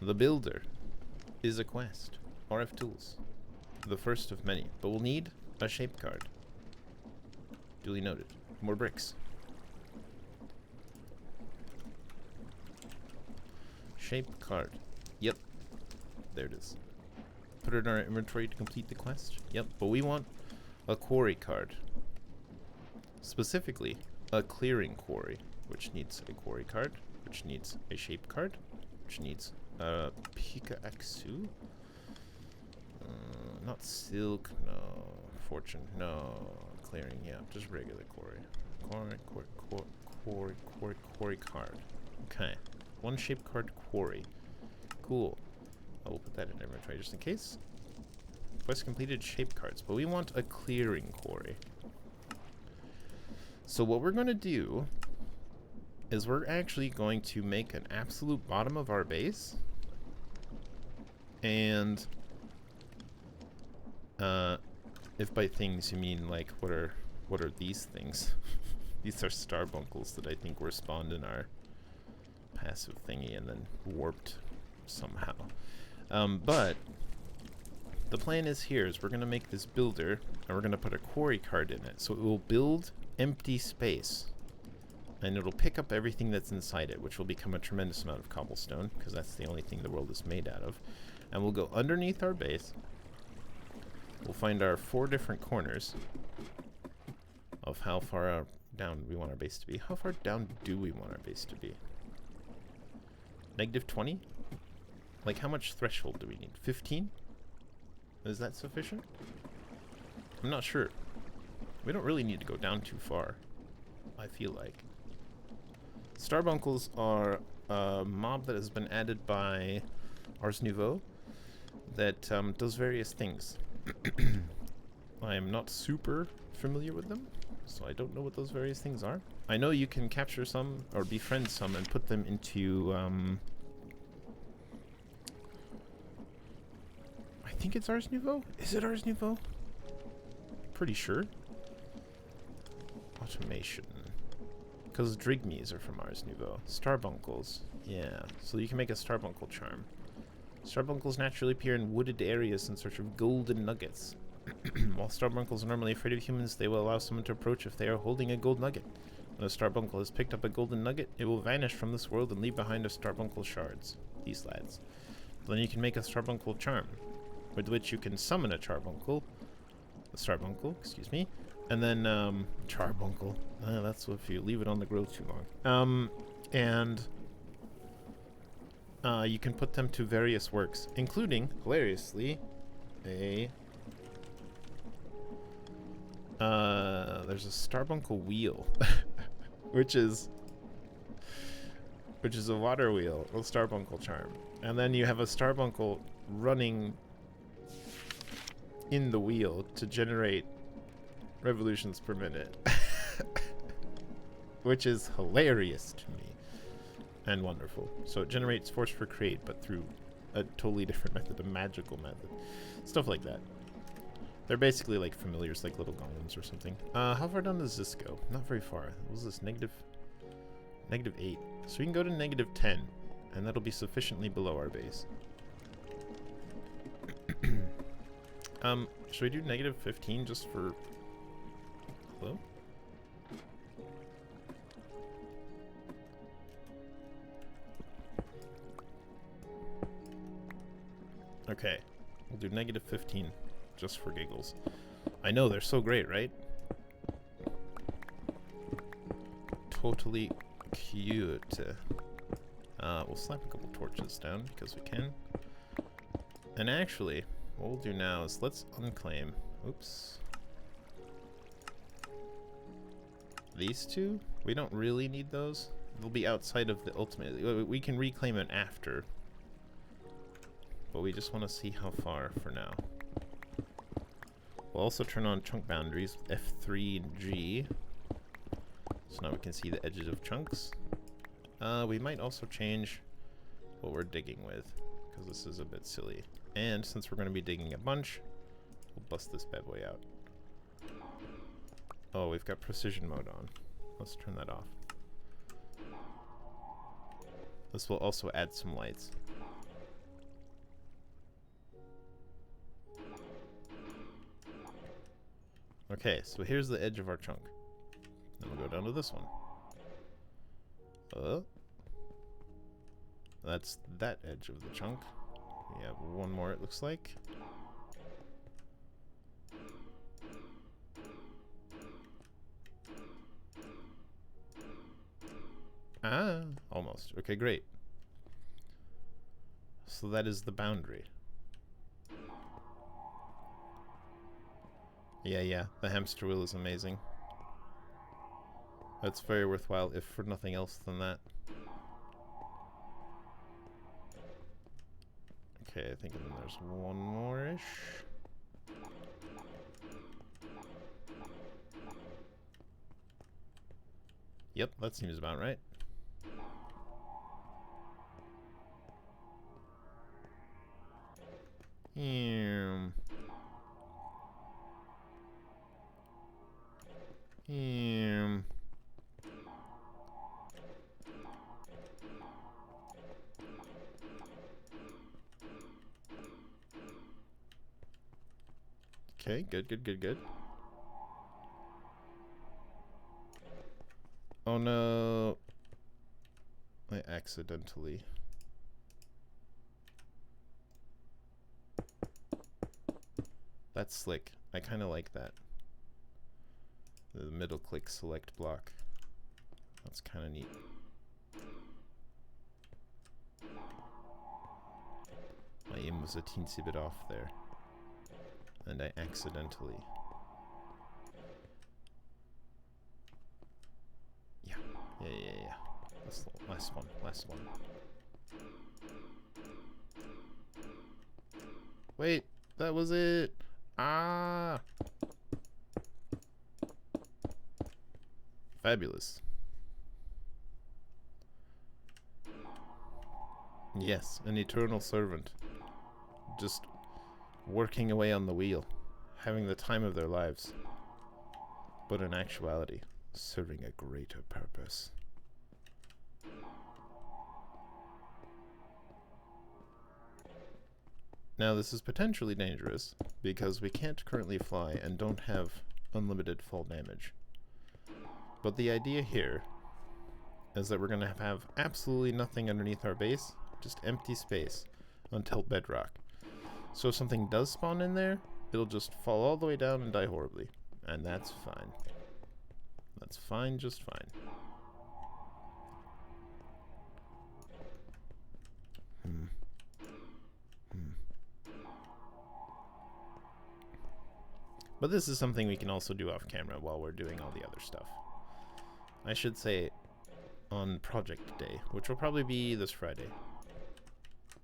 The builder is a quest. RF Tools. The first of many. But we'll need a shape card. Duly noted. More bricks. Shape card. Yep. There it is. Put it in our inventory to complete the quest. Yep, but we want a quarry card. Specifically, a clearing quarry, which needs a quarry card, which needs a shape card, which needs a pickaxe. Not silk, no. Fortune, no. Clearing, yeah, just regular quarry. Quarry card. Okay. One shape card quarry. Cool. I will put that in inventory just in case. Quest completed shape cards, but we want a clearing quarry. So what we're going to do is we're actually going to make an absolute bottom of our base. And if by things you mean like what are these things? These are starbunkles that I think were spawned in our passive thingy and then warped somehow. But the plan is we're going to make this builder and we're going to put a quarry card in it. So it will build empty space and it'll pick up everything that's inside it, which will become a tremendous amount of cobblestone because that's the only thing the world is made out of. And we'll go underneath our base. We'll find our 4 different corners of how far down we want our base to be. How far down do we want our base to be? -20? Like, how much threshold do we need? 15? Is that sufficient? I'm not sure. We don't really need to go down too far, I feel like. Starbunkles are a mob that has been added by Ars Nouveau that does various things. I am not super familiar with them, so I don't know what those various things are. I know you can capture some or befriend some and put them into I think it's Ars Nouveau? Is it Ars Nouveau? Pretty sure. Automation. Because Drigmies are from Ars Nouveau. Starbunkles. Yeah, so you can make a Starbuncle charm. Starbunkles naturally appear in wooded areas in search of golden nuggets. While Starbunkles are normally afraid of humans, they will allow someone to approach if they are holding a gold nugget. When a Starbuncle has picked up a golden nugget, it will vanish from this world and leave behind a Starbuncle shards. These lads. Then you can make a Starbuncle charm, with which you can summon a Starbuncle, excuse me, and then, Charbuncle. That's if you leave it on the grill too long. You can put them to various works, including, hilariously, there's a Starbuncle wheel, which is a water wheel, a Starbuncle charm. And then you have a Starbuncle running in the wheel to generate revolutions per minute. Which is hilarious to me. And wonderful. So it generates force for create, but through a totally different method, a magical method. Stuff like that. They're basically like familiars, like little golems or something. How far down does this go? Not very far. What was this? -8. So we can go to -10, and that'll be sufficiently below our base. Should we do -15 just for... Hello? Okay, we'll do -15 just for giggles. I know, they're so great, right? Totally cute. We'll slap a couple torches down because we can. And actually, what we'll do now is let's unclaim. Oops. These two? We don't really need those. They'll be outside of the ultimate. We can reclaim it after. But we just want to see how far for now. We'll also turn on chunk boundaries with F3 and G. So now we can see the edges of chunks. We might also change what we're digging with, because this is a bit silly. And since we're going to be digging a bunch, we'll bust this bad boy out. Oh, we've got precision mode on. Let's turn that off. This will also add some lights. Okay, so here's the edge of our chunk. Then we'll go down to this one. That's that edge of the chunk. We have one more, it looks like. Ah, almost. Okay, great. So that is the boundary. Yeah, the hamster wheel is amazing. That's very worthwhile, if for nothing else than that. Okay, I think then there's one more-ish. Yep, that seems about right. Okay, good. Oh no. I accidentally. That's slick. I kind of like that. The middle click select block. That's kind of neat. My aim was a teensy bit off there. And I accidentally. Yeah. That's the last one. Wait, that was it. Ah. Fabulous. Yes, an eternal servant. Just working away on the wheel, having the time of their lives. But in actuality, serving a greater purpose. Now this is potentially dangerous because we can't currently fly and don't have unlimited fall damage. But the idea here is that we're going to have absolutely nothing underneath our base, just empty space until bedrock. So if something does spawn in there, it'll just fall all the way down and die horribly. And that's fine. That's fine, just fine. But this is something we can also do off camera while we're doing all the other stuff. I should say on project day, which will probably be this Friday,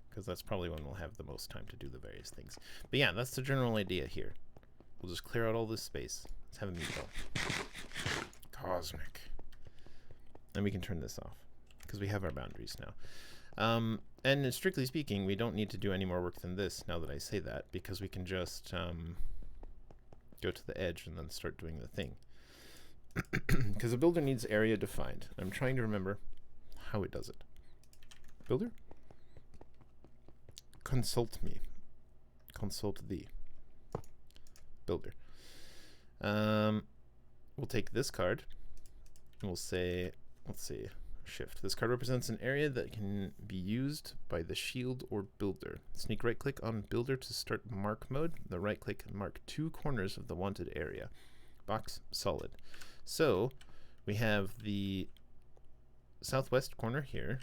because that's probably when we'll have the most time to do the various things. But yeah, that's the general idea here. We'll just clear out all this space. Let's have a meatball. Cosmic. And we can turn this off, because we have our boundaries now. And strictly speaking, we don't need to do any more work than this, now that I say that, because we can just go to the edge and then start doing the thing. Because a builder needs area defined. I'm trying to remember how it does it. Builder? Consult me. Consult thee. Builder. We'll take this card. And we'll say, let's see, shift. This card represents an area that can be used by the shield or builder. Sneak right click on builder to start mark mode. The right click and mark 2 corners of the wanted area. Box solid. So we have the southwest corner here,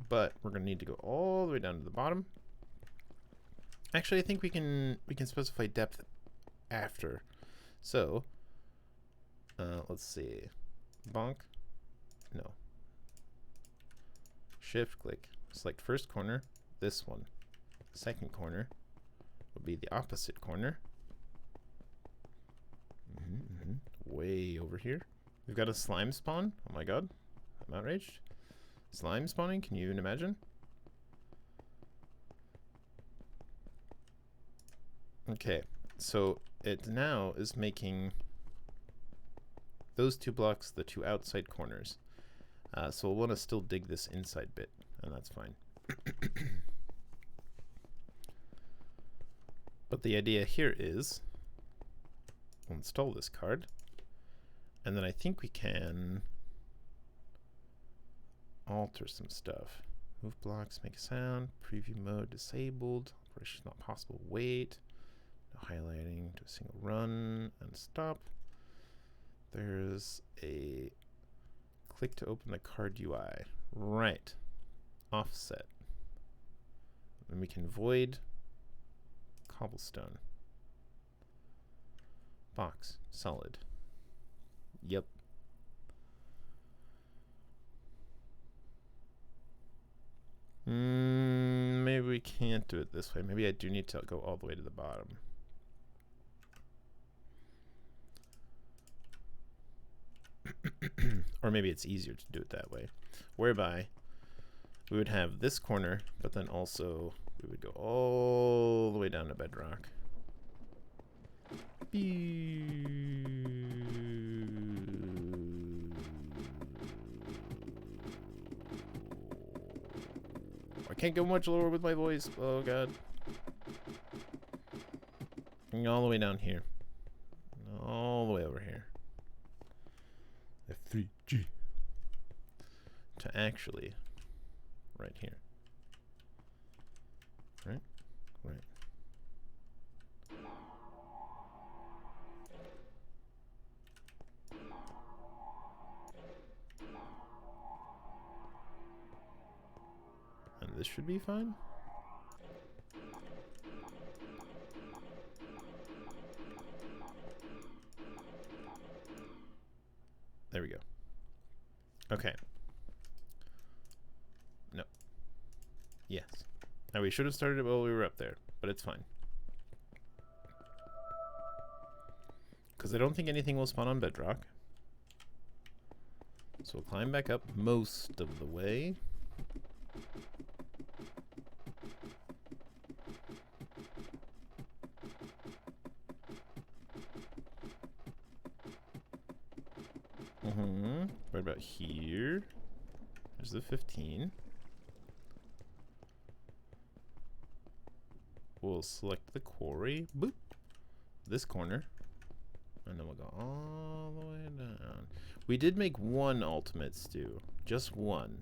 but we're going to need to go all the way down to the bottom. Actually, I think we can specify depth after. So let's see. Bonk. No. Shift click. Select first corner. This one. Second corner will be the opposite corner. Way over here. We've got a slime spawn. Oh my god. I'm outraged. Slime spawning? Can you even imagine? Okay. So it now is making those 2 blocks the 2 outside corners. So we'll want to still dig this inside bit, and that's fine. But the idea here is we'll install this card, and then I think we can alter some stuff. Move blocks, make a sound, preview mode disabled, operation not possible, wait, no highlighting to a single run, and stop. There's a click to open the card UI. Right. Offset. And we can void cobblestone. Box. Solid. Yep. Maybe we can't do it this way. Maybe I do need to go all the way to the bottom. Or maybe it's easier to do it that way, whereby we would have this corner, but then also we would go all the way down to bedrock. I can't go much lower with my voice. Oh god. All the way down here. All the way over here. F3G. To actually right here. Right? Right. And this should be fine. There we go. Okay. No. Yes. Now we should have started it while we were up there, but it's fine. Because I don't think anything will spawn on bedrock. So we'll climb back up most of the way. What about here? There's the 15. We'll select the quarry. Boop. This corner. And then we'll go all the way down. We did make one ultimate stew. Just one.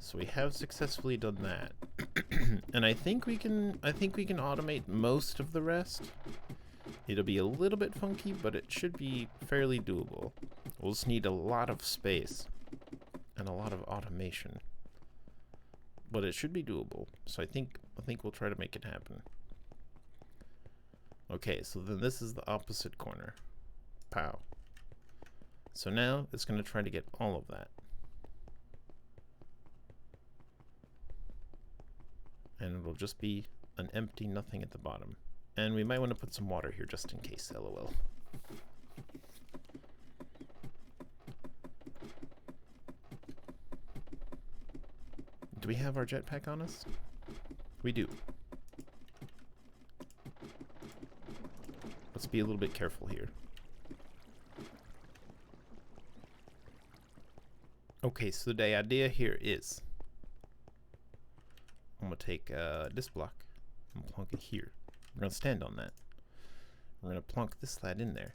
So we have successfully done that. And I think we can automate most of the rest. It'll be a little bit funky, but it should be fairly doable. We'll just need a lot of space and a lot of automation. But it should be doable. So I think we'll try to make it happen. Okay, so then this is the opposite corner. Pow. So now it's going to try to get all of that. And it'll just be an empty nothing at the bottom. And we might want to put some water here just in case, lol. Do we have our jetpack on us? We do. Let's be a little bit careful here. Okay, so the idea here is I'm going to take this block and plonk it here. We're going to stand on that. We're going to plonk this lad in there.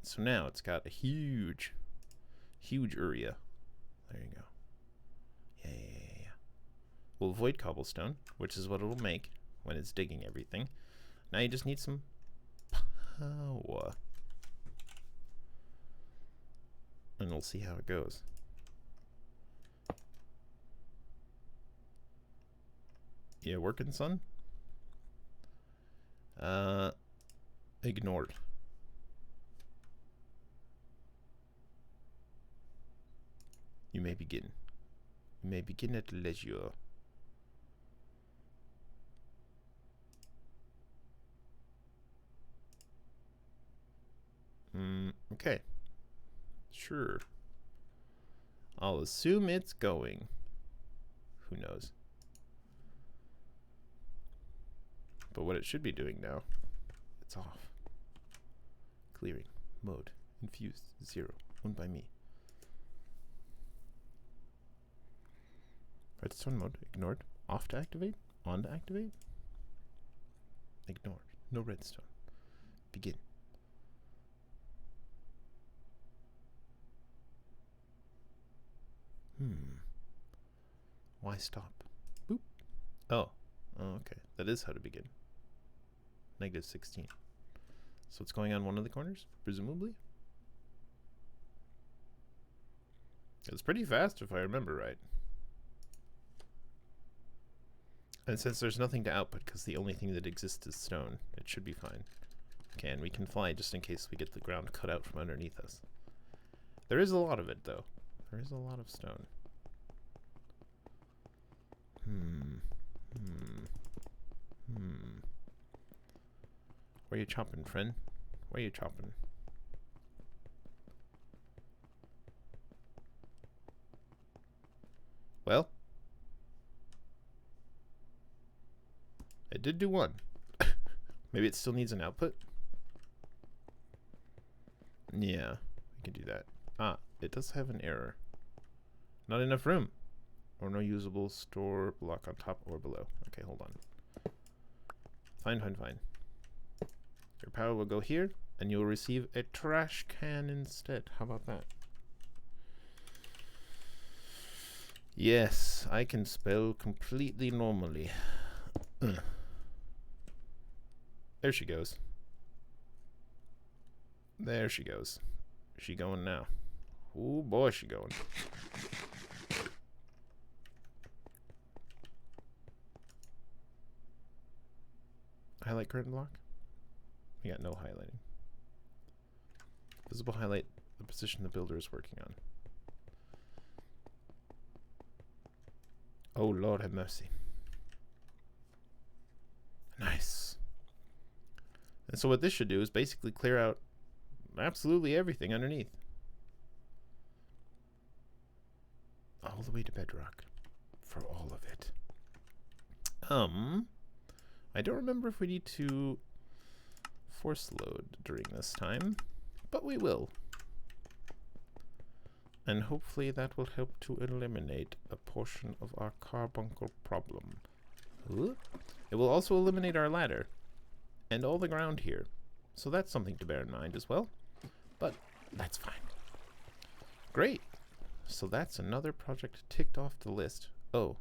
So now it's got a huge area. There you go. Yeah. We'll avoid cobblestone, which is what it'll make when it's digging everything. Now you just need some power. And we'll see how it goes. Yeah, working, son? Ignored. You may begin. You may begin at leisure. Okay. Sure. I'll assume it's going. Who knows? But what it should be doing now, it's off. Clearing. Mode. Infused. 0. Owned by me. Redstone mode. Ignored. Off to activate. On to activate. Ignored. No redstone. Begin. Why stop? Boop. Oh, okay. That is how to begin. -16. So it's going on one of the corners, presumably? It's pretty fast if I remember right. And since there's nothing to output because the only thing that exists is stone, it should be fine. Okay, and we can fly just in case we get the ground cut out from underneath us. There is a lot of it, though. There is a lot of stone. Where you chopping, friend? Where you chopping? Well, it did do one. Maybe it still needs an output? Yeah, we can do that. Ah, it does have an error. Not enough room. Or no usable store block on top or below. Okay, hold on. Fine. Your power will go here, and you'll receive a trash can instead. How about that? Yes, I can spell completely normally. There she goes. There she goes. Is she going now? Oh boy, is she going. Highlight current block? We got no highlighting. Visible highlight the position the builder is working on. Oh Lord have mercy. Nice. And so what this should do is basically clear out absolutely everything underneath. All the way to bedrock. For all of it. I don't remember if we need to force load during this time, but we will. And hopefully that will help to eliminate a portion of our carbuncle problem. Ooh. It will also eliminate our ladder and all the ground here. So that's something to bear in mind as well. But that's fine. Great. So that's another project ticked off the list. Oh,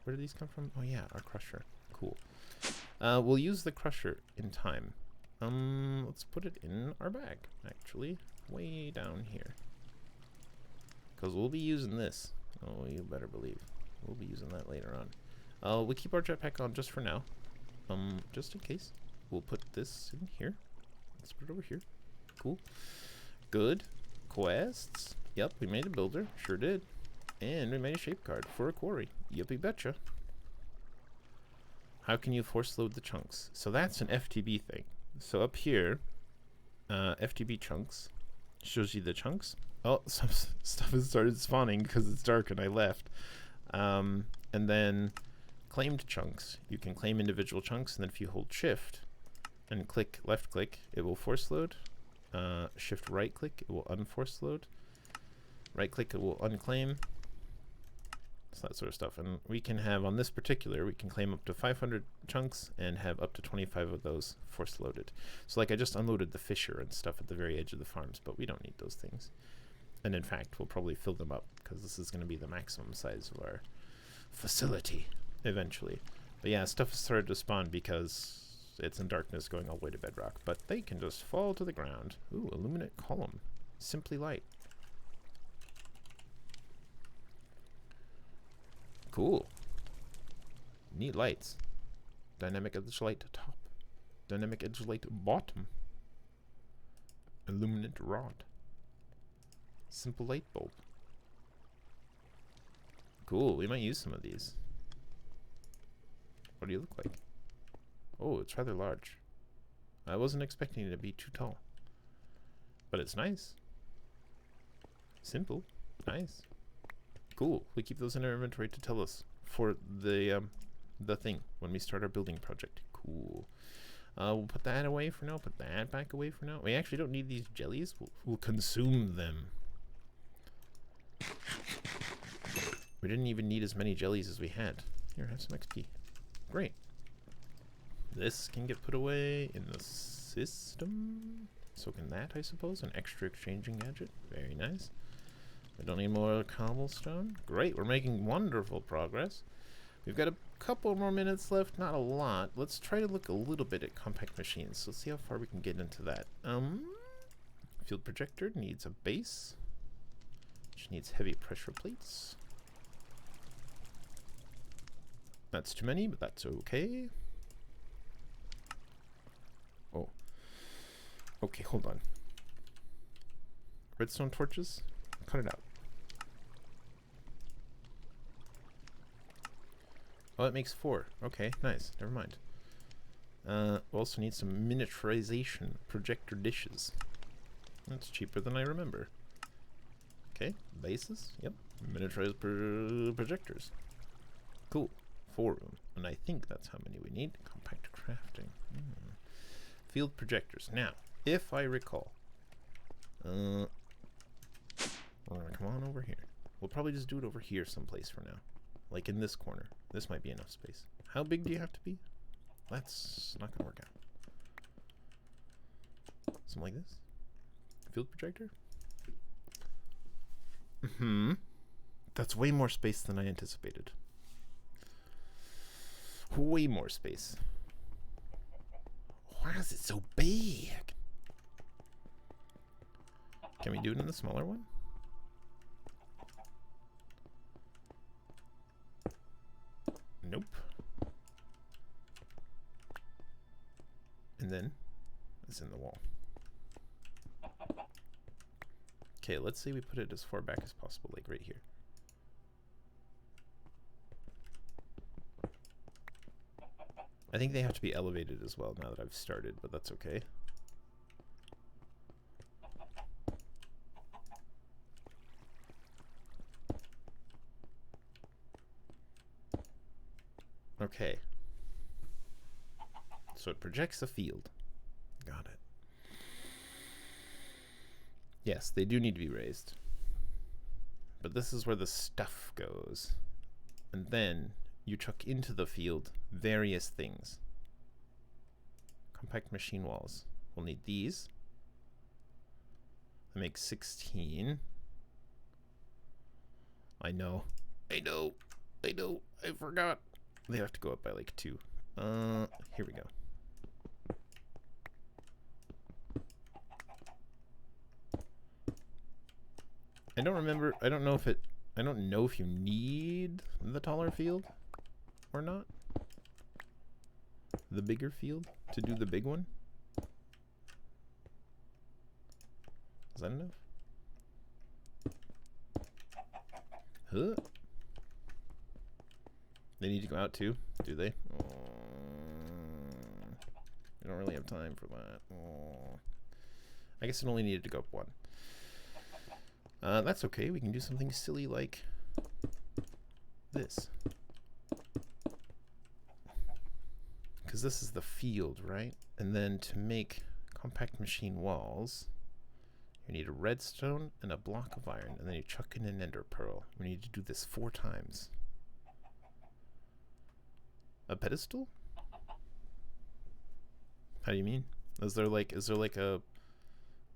where did these come from? Oh yeah, our crusher. Cool. We'll use the crusher in time. Let's put it in our bag, actually. Way down here. Because we'll be using this. Oh, you better believe. We'll be using that later on. We'll keep our jetpack on just for now. Just in case. We'll put this in here. Let's put it over here. Cool. Good. Quests. Yep, we made a builder. Sure did. And we made a shape card for a quarry. Yippee betcha. How can you force load the chunks? So that's an FTB thing. So up here, FTB chunks shows you the chunks. Oh, some stuff has started spawning because it's dark and I left. And then claimed chunks. You can claim individual chunks, and then if you hold shift and click left click, it will force load. Shift right click, it will unforce load. Right click, it will unclaim. So that sort of stuff. And we can have, on this particular, we can claim up to 500 chunks and have up to 25 of those force loaded. So like I just unloaded the fisher and stuff at the very edge of the farms, but we don't need those things. And in fact, we'll probably fill them up because this is going to be the maximum size of our facility eventually. But yeah, stuff has started to spawn because it's in darkness going all the way to bedrock. But they can just fall to the ground. Ooh, illuminate column. Simply light. Cool. Neat lights. Dynamic edge light top. Dynamic edge light bottom. Illuminate rod. Simple light bulb. Cool, we might use some of these. What do you look like? Oh, it's rather large. I wasn't expecting it to be too tall. But it's nice. Simple. Nice. Cool. We keep those in our inventory to tell us for the thing when we start our building project. Cool. We'll put that away for now. Put that back away for now. We actually don't need these jellies. We'll consume them. We didn't even need as many jellies as we had. Here, have some XP. Great. This can get put away in the system. So can that, I suppose. An extra exchanging gadget. Very nice. We don't need more cobblestone. Great, we're making wonderful progress. We've got a couple more minutes left, not a lot. Let's try to look a little bit at compact machines. Let's see how far we can get into that. Field projector needs a base, which needs heavy pressure plates. That's too many, but that's okay. Oh. Okay, hold on. Redstone torches? Cut it out. Oh, it makes 4. Okay, nice. Never mind. We also need some miniaturization projector dishes. That's cheaper than I remember. Okay, bases. Yep. Miniaturized projectors. Cool. 4 of them. And I think that's how many we need. Compact crafting. Field projectors. Now, if I recall, we're gonna come on over here. We'll probably just do it over here someplace for now. Like in this corner. This might be enough space. How big do you have to be? That's not gonna work out. Something like this. Field projector? That's way more space than I anticipated. Way more space. Why is it so big? Can we do it in the smaller one? Nope. And then it's in the wall. Okay, let's say we put it as far back as possible, like right here. I think they have to be elevated as well now that I've started, but that's okay. Okay. So it projects a field. Got it. Yes, they do need to be raised. but this is where the stuff goes. And then you chuck into the field various things. Compact machine walls. We'll need these. That makes 16. I know. I forgot. They have to go up by like 2. Here we go. I don't remember. I don't know if you need the taller field or not. The bigger field to do the big one. Is that enough? Huh? They need to go out too, do they? We don't really have time for that. I guess it only needed to go up 1. That's okay. We can do something silly like this. Because this is the field, right? And then to make compact machine walls, you need a redstone and a block of iron, and then you chuck in an ender pearl. We need to do this 4 times. A pedestal? How do you mean? Is there like a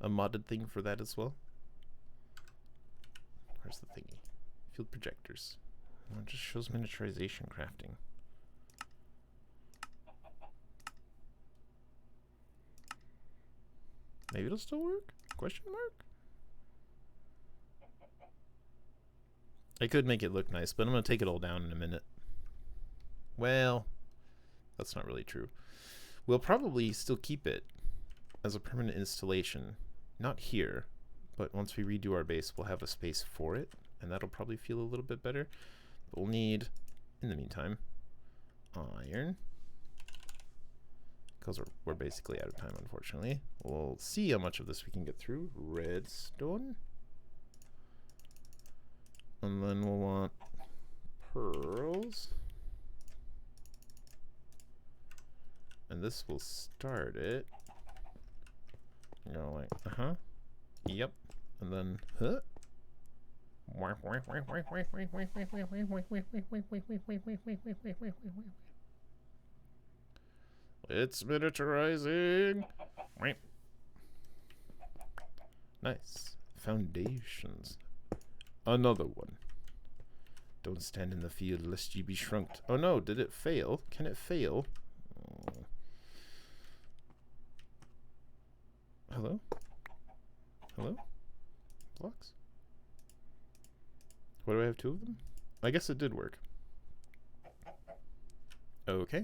modded thing for that as well? Where's the thingy? Field projectors. Oh, it just shows miniaturization crafting. Maybe it'll still work? Question mark? I could make it look nice, but I'm going to take it all down in a minute. Well, that's not really true. We'll probably still keep it as a permanent installation. Not here, but once we redo our base, we'll have a space for it, and that'll probably feel a little bit better. But we'll need, in the meantime, iron. Because we're basically out of time, unfortunately. We'll see how much of this we can get through. Redstone. And then we'll want pearls. And this will start it. You know, like, yep. And then, it's miniaturizing. Nice. Foundations. Another one. Don't stand in the field lest ye be shrunked. Oh no, did it fail? Can it fail? Oh. Hello? Hello? Blocks? What do I have 2 of them? I guess it did work. Okay.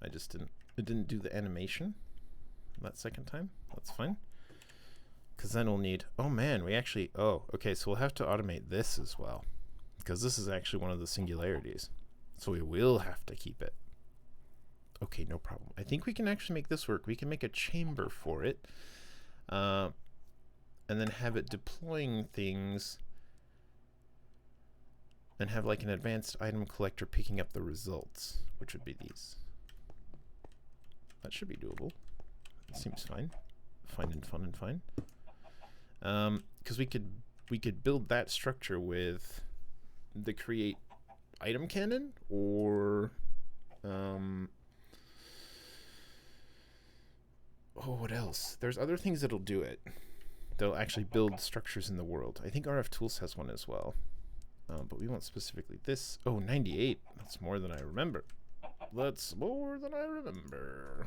It didn't do the animation that second time. That's fine. Because then we'll need, oh man, okay, so we'll have to automate this as well. Because this is actually one of the singularities. So we will have to keep it. Okay, no problem. I think we can actually make this work. We can make a chamber for it. And then have it deploying things. And have like an advanced item collector picking up the results, which would be these. That should be doable. It seems fine. Fine and fun and fine. Because we could build that structure with the create item cannon or what else? There's other things that'll do it. They'll actually build structures in the world. I think RF Tools has one as well. But we want specifically this. Oh, 98. That's more than I remember. That's more than I remember.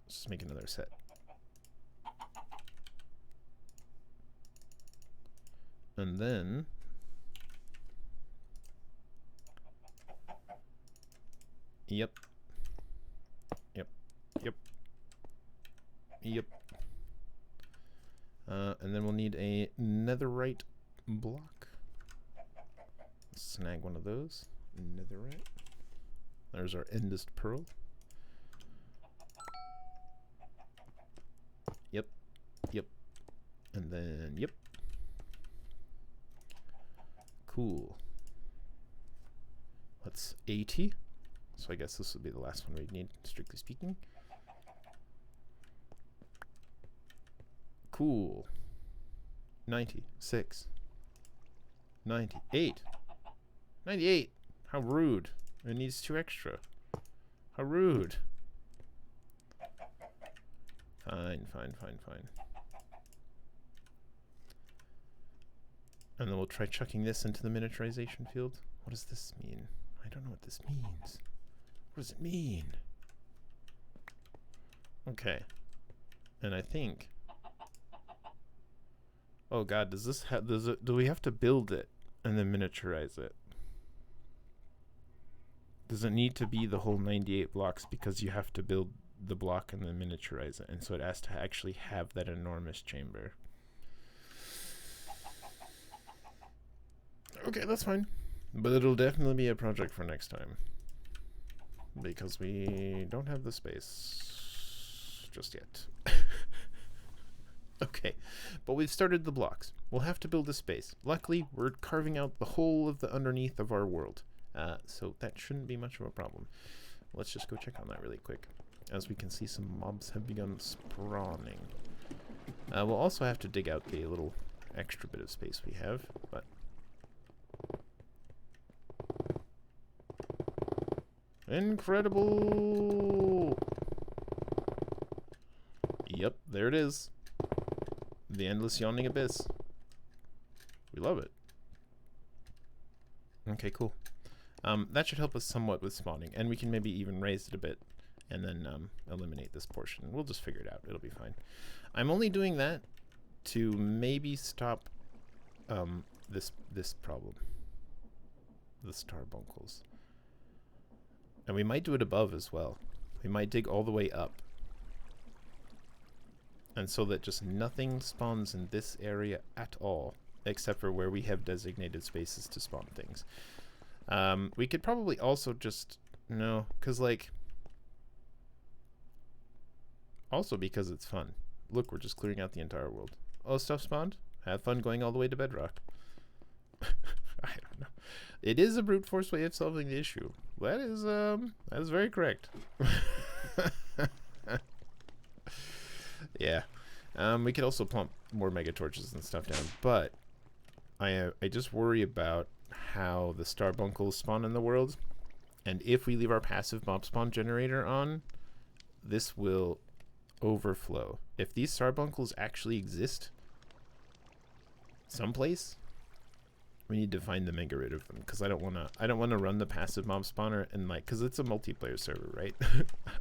Let's just make another set. And then Yep. And then we'll need a netherite block. Snag one of those. Netherite. There's our endest pearl. Yep. And then, yep. Cool. That's 80. So I guess this would be the last one we'd need, strictly speaking. Cool. 96, 98, 98. How rude. It needs 2 extra. How rude. Fine, fine, fine, fine. And then we'll try chucking this into the miniaturization field. What does this mean? I don't know what this means. What does it mean? Okay. And I think... Oh god, does this have... do we have to build it and then miniaturize it? Does it need to be the whole 98 blocks because you have to build the block and then miniaturize it, and so it has to actually have that enormous chamber? Okay, that's fine. But it'll definitely be a project for next time. Because we don't have the space just yet. Okay, but we've started the blocks. We'll have to build a space. Luckily, we're carving out the whole of the underneath of our world. So that shouldn't be much of a problem. Let's just go check on that really quick. As we can see, some mobs have begun spawning. We'll also have to dig out the little extra bit of space we have, but... Incredible! Yep, there it is. The endless yawning abyss. We love it. Okay, cool. That should help us somewhat with spawning, and we can maybe even raise it a bit and then eliminate this portion. We'll just figure it out. It'll be fine. I'm only doing that to maybe stop this problem. The starbuncles. And we might do it above as well. We might dig all the way up. And so that just nothing spawns in this area at all, except for where we have designated spaces to spawn things. We could probably also just... No, because like... Also because it's fun. Look, we're just clearing out the entire world. Oh, stuff spawned? Have fun going all the way to bedrock. I don't know. It is a brute force way of solving the issue. That is very correct. Yeah. We could also plump more mega torches and stuff down, but I just worry about how the starbuncles spawn in the world, and if we leave our passive mob spawn generator on, this will overflow. If these starbuncles actually exist someplace, we need to find them and get rid of them, because I don't want to run the passive mob spawner and like, because it's a multiplayer server, right?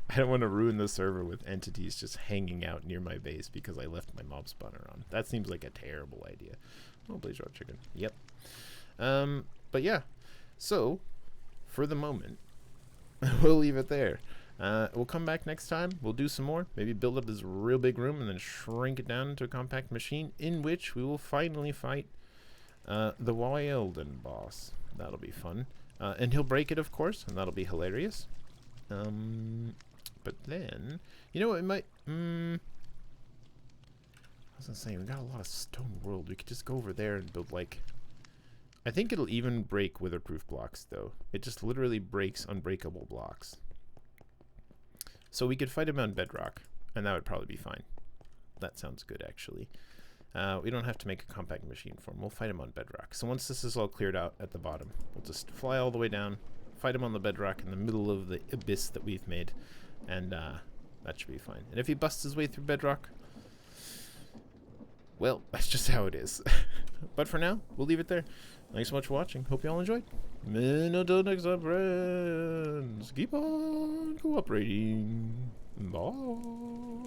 I don't want to ruin the server with entities just hanging out near my base because I left my mob spawner on. That seems like a terrible idea. Oh, blaze raw chicken. Yep. But yeah, so for the moment, we'll leave it there. We'll come back next time. We'll do some more. Maybe build up this real big room and then shrink it down into a compact machine, in which we will finally fight the Wilden boss. That'll be fun. And he'll break it, of course, and that'll be hilarious. But then, you know what, it might... I was gonna say, we got a lot of stone world. We could just go over there and build, like... I think it'll even break witherproof blocks, though. It just literally breaks unbreakable blocks. So we could fight him on bedrock, and that would probably be fine. That sounds good, actually. We don't have to make a compact machine for him. We'll fight him on bedrock. So once this is all cleared out at the bottom, we'll just fly all the way down, fight him on the bedrock in the middle of the abyss that we've made, and that should be fine. And if he busts his way through bedrock, well, that's just how it is. But for now, we'll leave it there. Thanks so much for watching. Hope you all enjoyed. And until next time, friends, keep on cooperating. Bye.